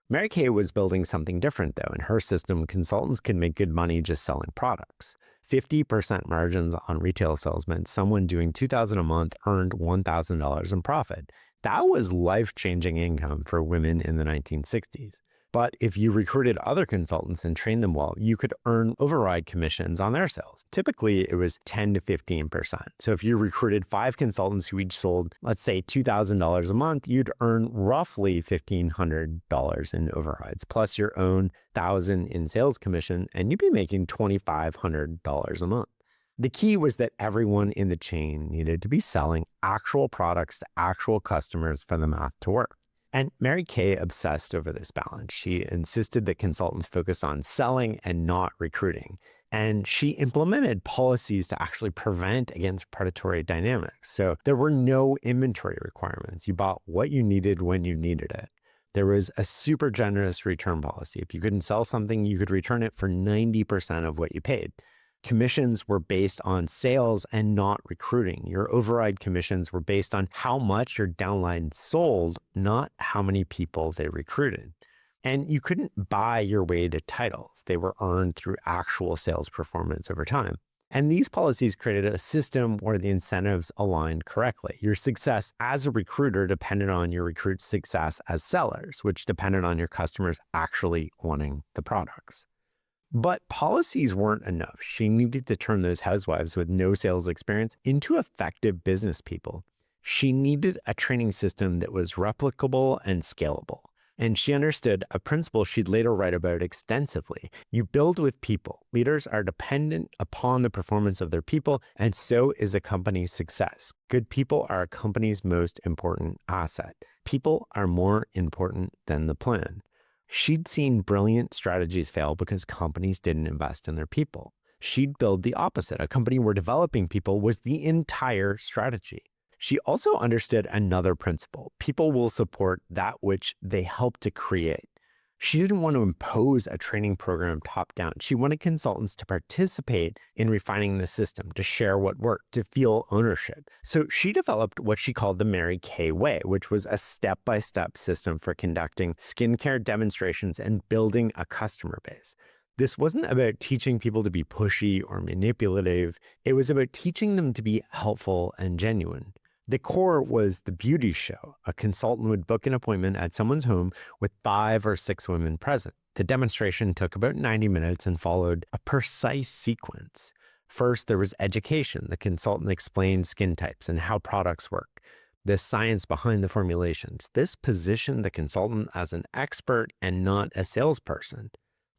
Mary Kay was building something different, though. In her system, consultants could make good money just selling products. 50% margins on retail sales meant someone doing $2,000 a month earned $1,000 in profit. That was life-changing income for women in the 1960s. But if you recruited other consultants and trained them well, you could earn override commissions on their sales. Typically, it was 10 to 15%. So if you recruited 5 consultants who each sold, let's say, $2,000 a month, you'd earn roughly $1,500 in overrides, plus your own $1,000 in sales commission, and you'd be making $2,500 a month. The key was that everyone in the chain needed to be selling actual products to actual customers for the math to work. And Mary Kay obsessed over this balance. She insisted that consultants focus on selling and not recruiting. And she implemented policies to actually prevent against predatory dynamics. So there were no inventory requirements. You bought what you needed when you needed it. There was a super generous return policy. If you couldn't sell something, you could return it for 90% of what you paid. Commissions were based on sales and not recruiting. Your override commissions were based on how much your downline sold, not how many people they recruited. And you couldn't buy your way to titles. They were earned through actual sales performance over time. And these policies created a system where the incentives aligned correctly. Your success as a recruiter depended on your recruit's success as sellers, which depended on your customers actually wanting the products. But policies weren't enough. She needed to turn those housewives with no sales experience into effective business people. She needed a training system that was replicable and scalable. And she understood a principle she'd later write about extensively. You build with people. Leaders are dependent upon the performance of their people, and so is a company's success. Good people are a company's most important asset. People are more important than the plan. She'd seen brilliant strategies fail because companies didn't invest in their people. She'd build the opposite. A company where developing people was the entire strategy. She also understood another principle. People will support that which they help to create. She didn't want to impose a training program top down. She wanted consultants to participate in refining the system, to share what worked, to feel ownership. So she developed what she called the Mary Kay Way, which was a step-by-step system for conducting skincare demonstrations and building a customer base. This wasn't about teaching people to be pushy or manipulative. It was about teaching them to be helpful and genuine. The core was the beauty show. A consultant would book an appointment at someone's home with 5 or 6 women present. The demonstration took about 90 minutes and followed a precise sequence. First, there was education. The consultant explained skin types and how products work, the science behind the formulations. This positioned the consultant as an expert and not a salesperson.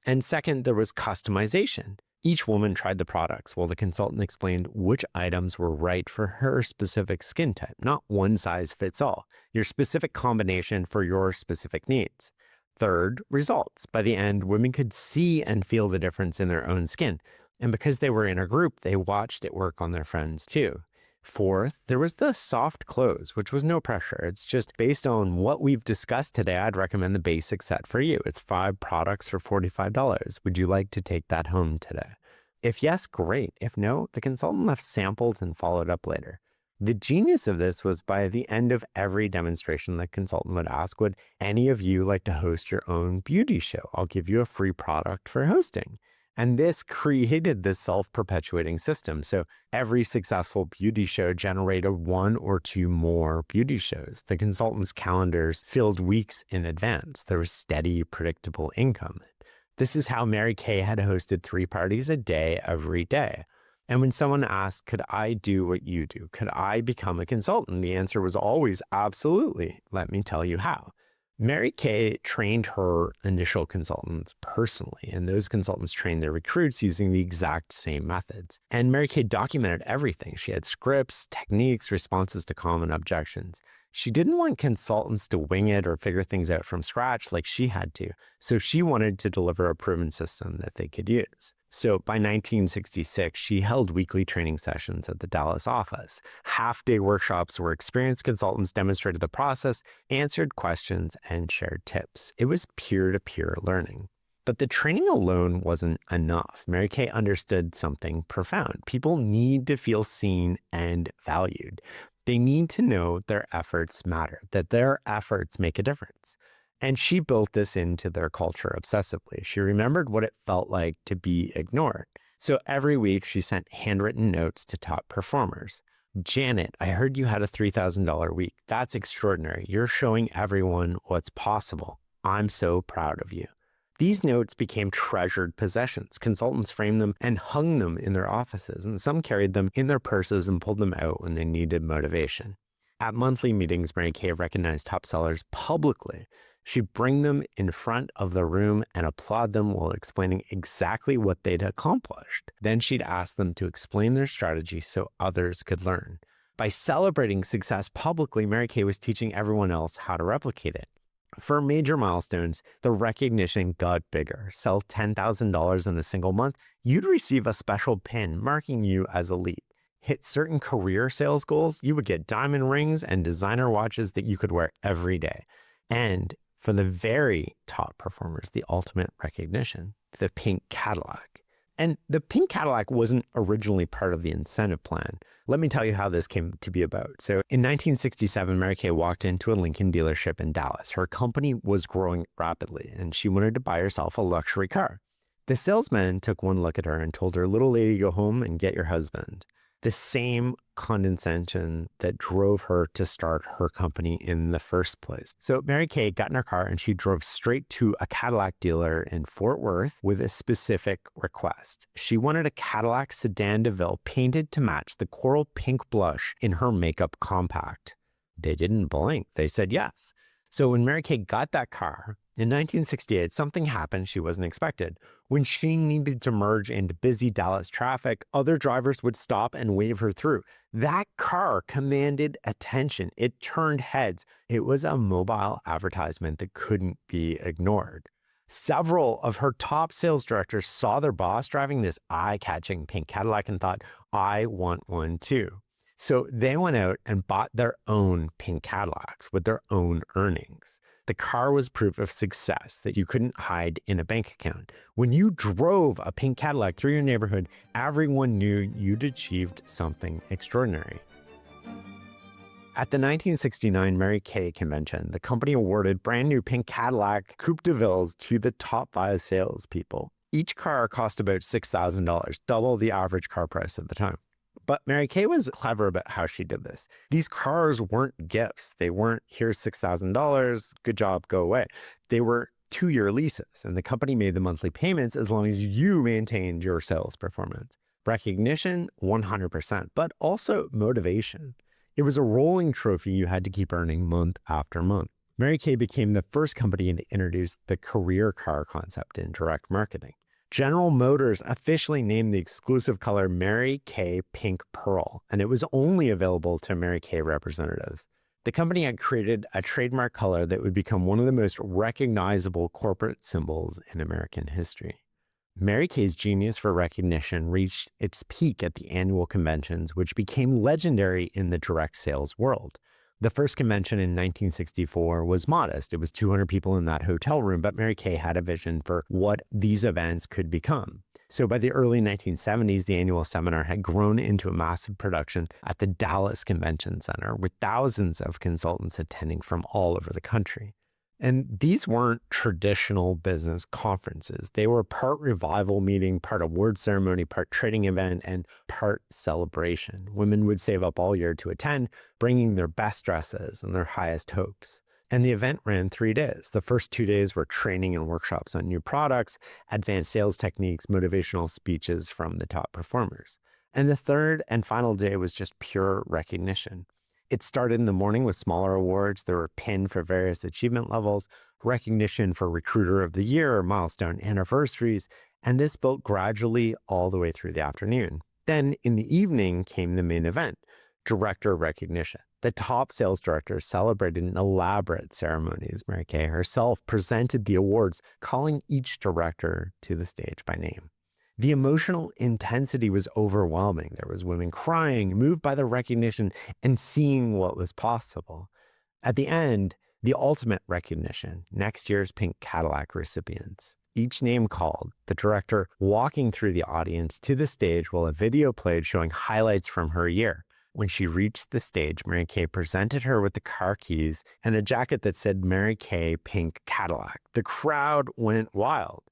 And second, there was customization. Each woman tried the products while the consultant explained which items were right for her specific skin type, not one size fits all, your specific combination for your specific needs. Third, results. By the end, women could see and feel the difference in their own skin. And because they were in a group, they watched it work on their friends too. Fourth, there was the soft close, which was no pressure. It's just based on what we've discussed today, I'd recommend the basic set for you. It's 5 products for $45. Would you like to take that home today? If yes, great. If no, the consultant left samples and followed up later. The genius of this was by the end of every demonstration, the consultant would ask, would any of you like to host your own beauty show? I'll give you a free product for hosting. And this created this self-perpetuating system. So every successful beauty show generated 1 or 2 more beauty shows. The consultants' calendars filled weeks in advance. There was steady, predictable income. This is how Mary Kay had hosted 3 parties a day every day. And when someone asked, could I do what you do? Could I become a consultant? The answer was always absolutely. Let me tell you how. Mary Kay trained her initial consultants personally, and those consultants trained their recruits using the exact same methods. And Mary Kay documented everything. She had scripts, techniques, responses to common objections. She didn't want consultants to wing it or figure things out from scratch like she had to. So she wanted to deliver a proven system that they could use. So by 1966, she held weekly training sessions at the Dallas office. Half-day workshops where experienced consultants demonstrated the process, answered questions, and shared tips. It was peer-to-peer learning. But the training alone wasn't enough. Mary Kay understood something profound. People need to feel seen and valued. They need to know their efforts matter, that their efforts make a difference. And she built this into their culture obsessively. She remembered what it felt like to be ignored. So every week she sent handwritten notes to top performers. Janet, I heard you had a $3,000 week. That's extraordinary. You're showing everyone what's possible. I'm so proud of you. These notes became treasured possessions. Consultants framed them and hung them in their offices, and some carried them in their purses and pulled them out when they needed motivation. At monthly meetings, Mary Kay recognized top sellers publicly. She'd bring them in front of the room and applaud them while explaining exactly what they'd accomplished. Then she'd ask them to explain their strategy so others could learn. By celebrating success publicly, Mary Kay was teaching everyone else how to replicate it. For major milestones, the recognition got bigger. Sell $10,000 in a single month, you'd receive a special pin marking you as elite. Hit certain career sales goals, you would get diamond rings and designer watches that you could wear every day. And for the very top performers, the ultimate recognition, the pink Cadillac. And the pink Cadillac wasn't originally part of the incentive plan. Let me tell you how this came to be about. So in 1967, Mary Kay walked into a Lincoln dealership in Dallas. Her company was growing rapidly, and she wanted to buy herself a luxury car. The salesman took one look at her and told her, "Little lady, go home and get your husband." The same condescension that drove her to start her company in the first place. So Mary Kay got in her car and she drove straight to a Cadillac dealer in Fort Worth with a specific request. She wanted a Cadillac Sedan DeVille painted to match the coral pink blush in her makeup compact. They didn't blink. They said yes. So when Mary Kay got that car in 1968, something happened she wasn't expected. When she needed to merge into busy Dallas traffic, other drivers would stop and wave her through. That car commanded attention. It turned heads. It was a mobile advertisement that couldn't be ignored. Several of her top sales directors saw their boss driving this eye-catching pink Cadillac and thought, "I want one too." So they went out and bought their own pink Cadillacs with their own earnings. The car was proof of success that you couldn't hide in a bank account. When you drove a pink Cadillac through your neighborhood, everyone knew you'd achieved something extraordinary. At the 1969 Mary Kay convention, the company awarded brand new pink Cadillac Coupe de Villes to the top 5 salespeople. Each car cost about $6,000, double the average car price at the time. But Mary Kay was clever about how she did this. These cars weren't gifts. They weren't, "Here's $6,000, good job, go away." They were 2-year leases, and the company made the monthly payments as long as you maintained your sales performance. Recognition, 100%, but also motivation. It was a rolling trophy you had to keep earning month after month. Mary Kay became the first company to introduce the career car concept in direct marketing. General Motors officially named the exclusive color Mary Kay Pink Pearl, and it was only available to Mary Kay representatives. The company had created a trademark color that would become one of the most recognizable corporate symbols in American history. Mary Kay's genius for recognition reached its peak at the annual conventions, which became legendary in the direct sales world. The first convention in 1964 was modest. It was 200 people in that hotel room, but Mary Kay had a vision for what these events could become. So by the early 1970s, the annual seminar had grown into a massive production at the Dallas Convention Center, with thousands of consultants attending from all over the country. And these weren't traditional business conferences. They were part revival meeting, part award ceremony, part trading event, and part celebration. Women would save up all year to attend, bringing their best dresses and their highest hopes. And the event ran 3 days. The first 2 days were training and workshops on new products, advanced sales techniques, motivational speeches from the top performers. And the third and final day was just pure recognition. It started in the morning with smaller awards. There were pinned for various achievement levels, recognition for Recruiter of the Year or milestone anniversaries, and this built gradually all the way through the afternoon. Then in the evening came the main event, director recognition. The top sales directors celebrated an elaborate ceremony as Mary Kay herself presented the awards, calling each director to the stage by name. The emotional intensity was overwhelming. There was women crying, moved by the recognition and seeing what was possible. At the end, the ultimate recognition, next year's pink Cadillac recipients. Each name called, the director walking through the audience to the stage while a video played showing highlights from her year. When she reached the stage, Mary Kay presented her with the car keys and a jacket that said Mary Kay Pink Cadillac. The crowd went wild.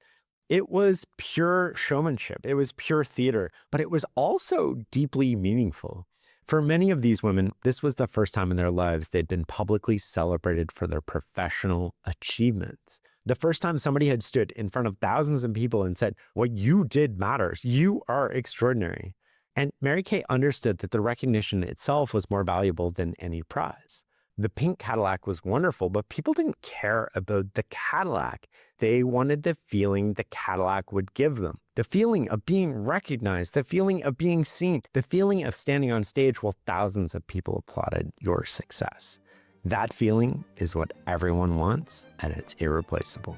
It was pure showmanship. It was pure theater, but it was also deeply meaningful. For many of these women, this was the first time in their lives they'd been publicly celebrated for their professional achievements. The first time somebody had stood in front of thousands of people and said, "What you did matters. You are extraordinary." And Mary Kay understood that the recognition itself was more valuable than any prize. The pink Cadillac was wonderful, but people didn't care about the Cadillac. They wanted the feeling the Cadillac would give them. The feeling of being recognized, the feeling of being seen, the feeling of standing on stage while thousands of people applauded your success. That feeling is what everyone wants, and it's irreplaceable.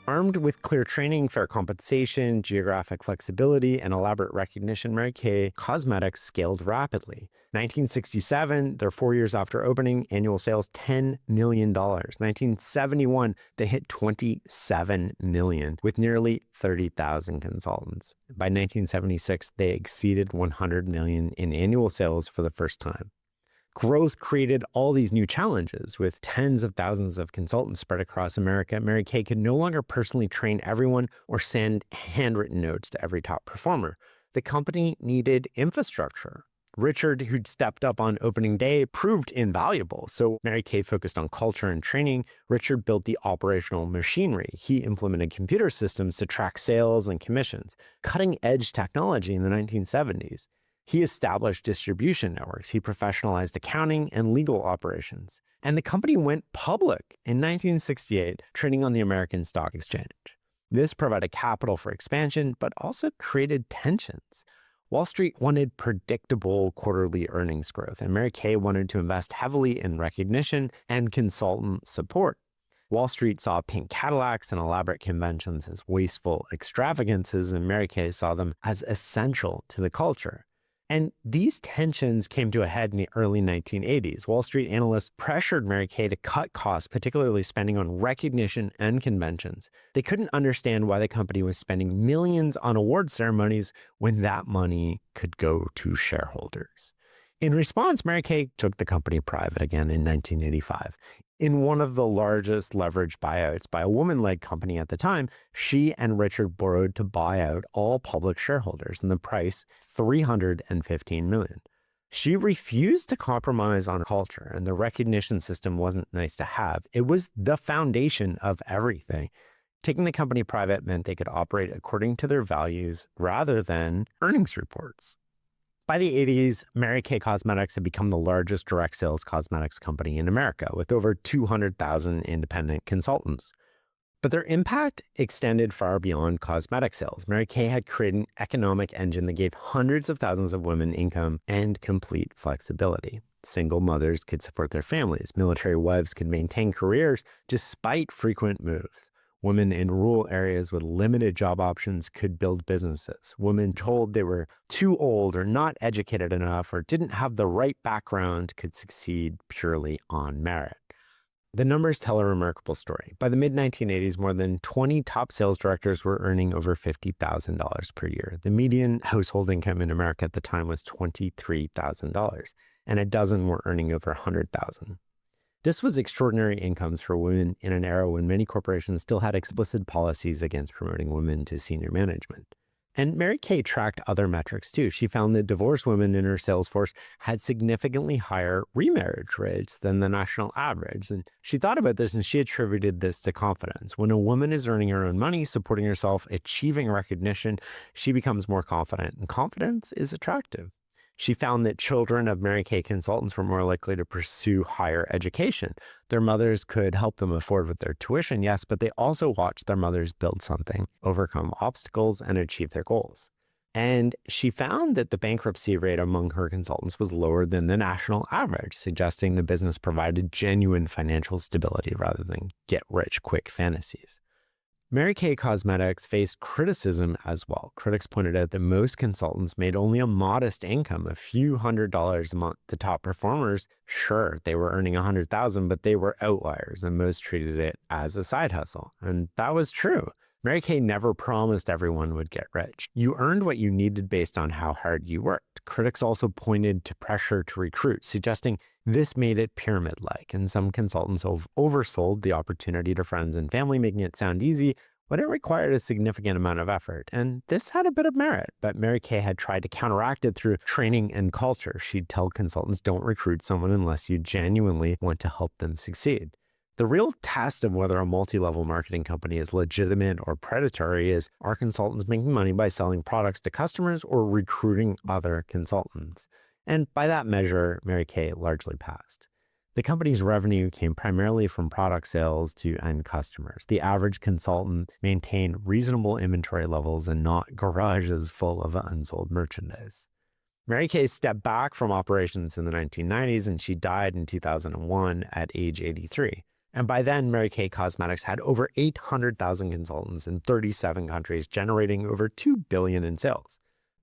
Armed with clear training, fair compensation, geographic flexibility, and elaborate recognition, Mary Kay Cosmetics scaled rapidly. 1967, they're 4 years after opening, annual sales $10 million. 1971, they hit $27 million with nearly 30,000 consultants. By 1976, they exceeded $100 million in annual sales for the first time. Growth created all these new challenges. With tens of thousands of consultants spread across America, Mary Kay could no longer personally train everyone or send handwritten notes to every top performer. The company needed infrastructure. Richard, who'd stepped up on opening day, proved invaluable. So Mary Kay focused on culture and training. Richard built the operational machinery. He implemented computer systems to track sales and commissions, cutting-edge technology in the 1970s. He established distribution networks. He professionalized accounting and legal operations. And the company went public in 1968, trading on the American Stock Exchange. This provided capital for expansion, but also created tensions. Wall Street wanted predictable quarterly earnings growth, and Mary Kay wanted to invest heavily in recognition and consultant support. Wall Street saw pink Cadillacs and elaborate conventions as wasteful extravagances, and Mary Kay saw them as essential to the culture. And these tensions came to a head in the early 1980s. Wall Street analysts pressured Mary Kay to cut costs, particularly spending on recognition and conventions. They couldn't understand why the company was spending millions on award ceremonies when that money could go to shareholders. In response, Mary Kay took the company private again in 1985. In one of the largest leveraged buyouts by a woman-led company at the time, she and Richard borrowed to buy out all public shareholders, and the price, $315 million. She refused to compromise on culture, and the recognition system wasn't nice to have. It was the foundation of everything. Taking the company private meant they could operate according to their values rather than earnings reports. By the 80s, Mary Kay Cosmetics had become the largest direct sales cosmetics company in America, with over 200,000 independent consultants. But their impact extended far beyond cosmetic sales. Mary Kay had created an economic engine that gave hundreds of thousands of women income and complete flexibility. Single mothers could support their families. Military wives could maintain careers despite frequent moves. Women in rural areas with limited job options could build businesses. Women told they were too old or not educated enough or didn't have the right background could succeed purely on merit. The numbers tell a remarkable story. By the mid-1980s, more than 20 top sales directors were earning over $50,000 per year. The median household income in America at the time was $23,000, and a dozen were earning over $100,000. This was extraordinary incomes for women in an era when many corporations still had explicit policies against promoting women to senior management. And Mary Kay tracked other metrics too. She found that divorced women in her sales force had significantly higher remarriage rates than the national average. And she thought about this and she attributed this to confidence. When a woman is earning her own money, supporting herself, achieving recognition, she becomes more confident, and confidence is attractive. She found that children of Mary Kay consultants were more likely to pursue higher education. Their mothers could help them afford with their tuition, yes, but they also watched their mothers build something, overcome obstacles, and achieve their goals. And she found that the bankruptcy rate among her consultants was lower than the national average, suggesting the business provided genuine financial stability rather than get-rich-quick fantasies. Mary Kay Cosmetics faced criticism as well. Critics pointed out that most consultants made only a modest income, a few $100s a month. The top performers, sure, they were earning $100,000, but they were outliers, and most treated it as a side hustle. And that was true. Mary Kay never promised everyone would get rich. You earned what you needed based on how hard you worked. Critics also pointed to pressure to recruit, suggesting this made it pyramid-like, and some consultants oversold the opportunity to friends and family, making it sound easy when it required a significant amount of effort. And this had a bit of merit, but Mary Kay had tried to counteract it through training and culture. She'd tell consultants, don't recruit someone unless you genuinely want to help them succeed. The real test of whether a multi-level marketing company is legitimate or predatory is, are consultants making money by selling products to customers or recruiting other consultants? And by that measure, Mary Kay largely passed. The company's revenue came primarily from product sales to end customers. The average consultant maintained reasonable inventory levels and not garages full of unsold merchandise. Mary Kay stepped back from operations in the 1990s, and she died in 2001 at age 83. And by then, Mary Kay Cosmetics had over 800,000 consultants in 37 countries, generating over $2 billion in sales.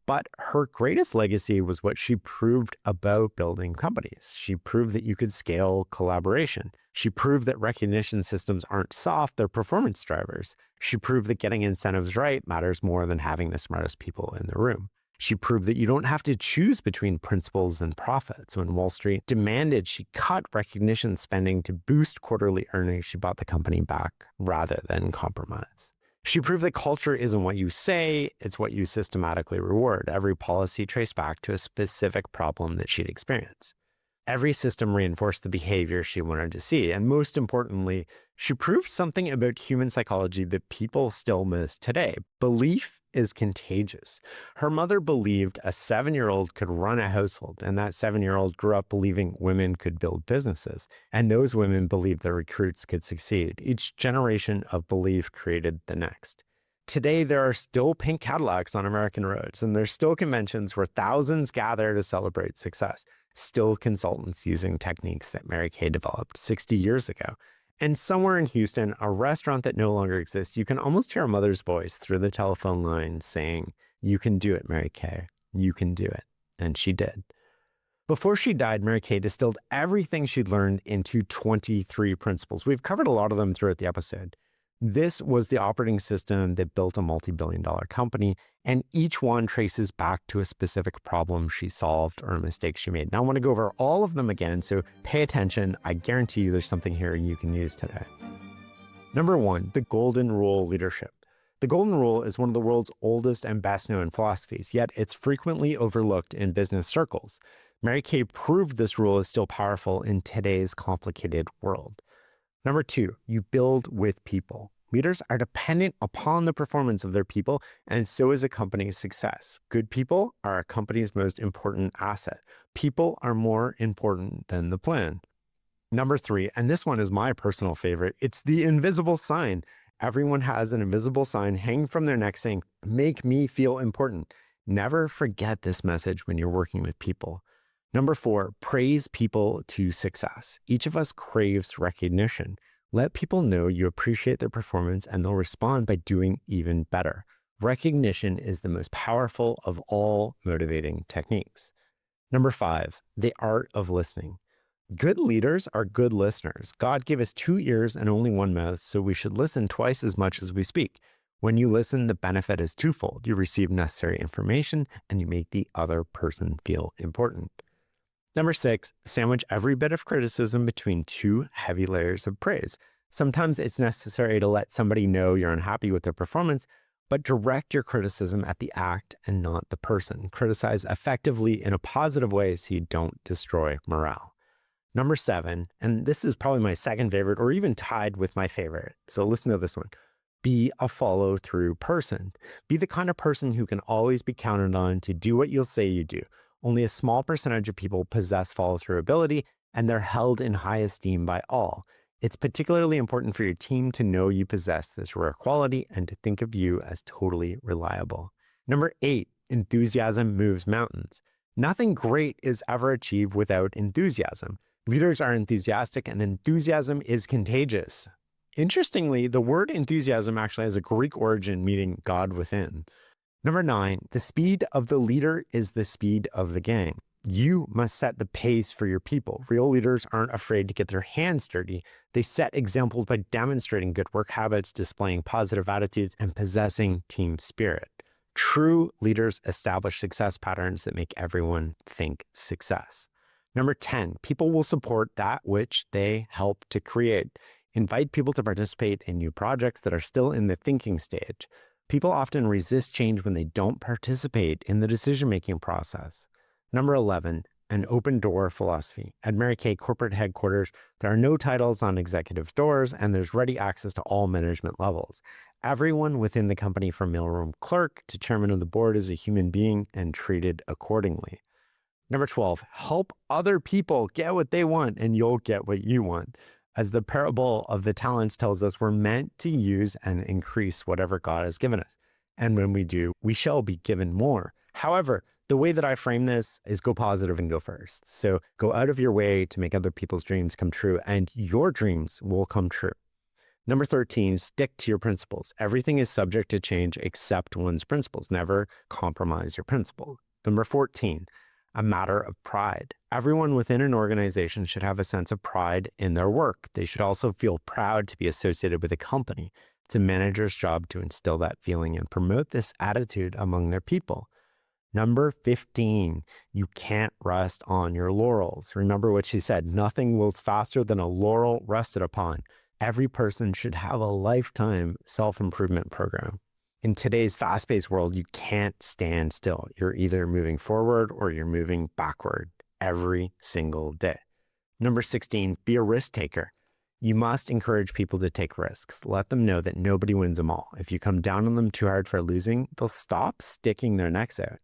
But her greatest legacy was what she proved about building companies. She proved that you could scale collaboration. She proved that recognition systems aren't soft, they're performance drivers. She proved that getting incentives right matters more than having the smartest people in the room. She proved that you don't have to choose between principles and profits. When Wall Street demanded she cut recognition spending to boost quarterly earnings, she bought the company back rather than compromise. She proved that culture isn't what you say, it's what you systematically reward. Every policy traced back to a specific problem that she'd experienced. Every system reinforced the behavior she wanted to see. And most importantly, she proved something about human psychology that people still miss today. Belief is contagious. Her mother believed a 7-year-old could run a household, and that 7-year-old grew up believing women could build businesses. And those women believed their recruits could succeed. Each generation of belief created the next. Today, there are still pink Cadillacs on American roads, and there's still conventions where thousands gather to celebrate success. Still consultants using techniques that Mary Kay developed 60 years ago. And somewhere in Houston, a restaurant that no longer exists, you can almost hear a mother's voice through the telephone line saying, "You can do it, Mary Kay. You can do it." And she did. Before she died, Mary Kay distilled everything she'd learned into 23 principles. We've covered a lot of them throughout the episode. This was the operating system that built a multi-billion-dollar company, and each one traces back to a specific problem she solved or a mistake she made. Now, I want to go over all of them again, so pay attention. I guarantee you there's something here you can use today. Number 1, the golden rule leadership. The golden rule is one of the world's oldest and best-known philosophies, yet it's frequently overlooked in business circles. Mary Kay proved this rule is still powerful in today's complicated world. Number 2, you build with people. Leaders are dependent upon the performance of their people, and so is a company's success. Good people are a company's most important asset. People are more important than the plan. Number 3, and this one is my personal favorite, it's the invisible sign. Everyone has an invisible sign hanging from their neck saying, "Make me feel important." Never forget this message when you're working with people. Number 4, praise people to success. Each of us craves recognition. Let people know you appreciate their performance and they'll respond by doing even better. Recognition is the most powerful of all motivating techniques. Number 5, the art of listening. Good leaders are good listeners. God gave us 2 ears and only 1 mouth, so we should listen twice as much as we speak. When you listen, the benefit is twofold. You receive necessary information and you make the other person feel important. Number 6, sandwich every bit of criticism between 2 heavy layers of praise. Sometimes it's necessary to let somebody know you're unhappy with their performance, but direct your criticism at the act and not the person. Criticize effectively in a positive way so you don't destroy morale. Number 7, and this is probably my second favorite or even tied with my favorite, so listen to this one. Be a follow-through person. Be the kind of person who can always be counted on to do what you'll say you do. Only a small percentage of people possess follow-through ability, and they're held in high esteem by all. It's particularly important for your team to know you possess this rare quality and to think of you as totally reliable. Number 8, enthusiasm moves mountains. Nothing great is ever achieved without enthusiasm. Leaders are enthusiastic, and enthusiasm is contagious. Interestingly, the word enthusiasm actually has a Greek origin meaning God within. Number 9, the speed of the leader is the speed of the gang. You must set the pace for your people. Real leaders aren't afraid to get their hands dirty. They set examples by demonstrating good work habits, displaying positive attitudes, and possessing team spirit. True leaders establish success patterns that make everyone think success. Number 10, people will support that which they help to create. Invite people to participate in new projects that are still in the thinking stage. People often resist change when they don't participate in the decision-making process. Number 11, an open door philosophy. At Mary Kay corporate headquarters, there are no titles on executive doors, and there's ready access to all management levels. Everyone within the company, from mailroom clerk to chairman of the board, is a human being and treated accordingly. Number 12, help other people get what they want, and you'll get what you want. As the parable of the talents tells us, we're meant to use and increase whatever God has given us. And when we do, we shall be given more. However, The way that I frame this is go positive and go first. So go out of your way to make other people's dreams come true, and your dreams will come true. Number 13, stick to your principles. Everything is subject to change except one's principles. Never compromise your principle. Number 14, a matter of pride. Everyone within an organization should have a sense of pride in their work. They should also feel proud to be associated with a company. It's a manager's job to instill that feeling and promote this attitude among their people. Number 15, you can't rest on your laurels. Remember what she said, nothing wilts faster than a laurel rested upon. Every person should have a lifetime self-improvement program. In today's fast-paced world, you can't stand still. You're either moving forward or you're moving backward every single day. Number 16, be a risk taker. You must encourage people to take risks. Let them know that nobody wins them all. If you come down on them too hard for losing, they'll stop sticking their necks out.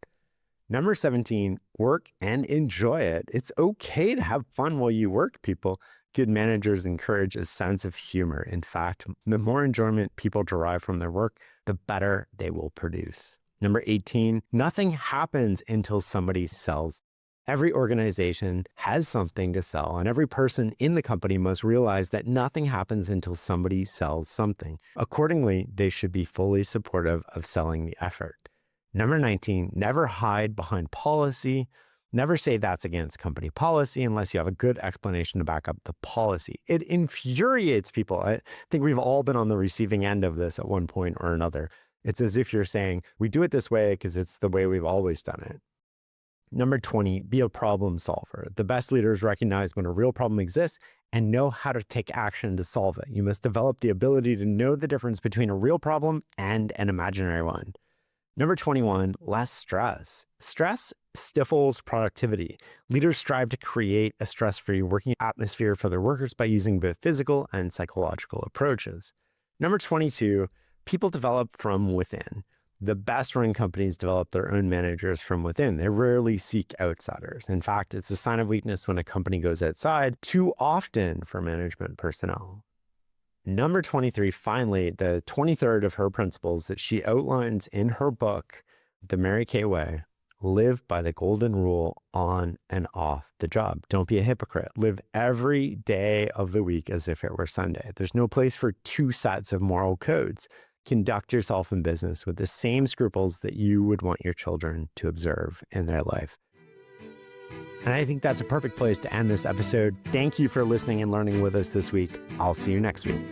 Number 17, work and enjoy it. It's okay to have fun while you work, people. Good managers encourage a sense of humor. In fact, the more enjoyment people derive from their work, the better they will produce. Number 18, nothing happens until somebody sells. Every organization has something to sell, and every person in the company must realize that nothing happens until somebody sells something. Accordingly, they should be fully supportive of selling the effort. Number 19, never hide behind policy. Never say that's against company policy unless you have a good explanation to back up the policy. It infuriates people. I think we've all been on the receiving end of this at one point or another. It's as if you're saying, we do it this way because it's the way we've always done it. Number 20, be a problem solver. The best leaders recognize when a real problem exists and know how to take action to solve it. You must develop the ability to know the difference between a real problem and an imaginary one. Number 21, less stress. Stress stifles productivity. Leaders strive to create a stress-free working atmosphere for their workers by using both physical and psychological approaches. Number 22, people develop from within. The best run companies develop their own managers from within. They rarely seek outsiders. In fact, it's a sign of weakness when a company goes outside too often for management personnel. Number 23, finally, the 23rd of her principles that she outlines in her book, The Mary Kay Way: live by the golden rule on and off the job. Don't be a hypocrite. Live every day of the week as if it were Sunday. There's no place for two sets of moral codes. Conduct yourself in business with the same scruples that you would want your children to observe in their life. And I think that's a perfect place to end this episode. Thank you for listening and learning with us this week. I'll see you next week.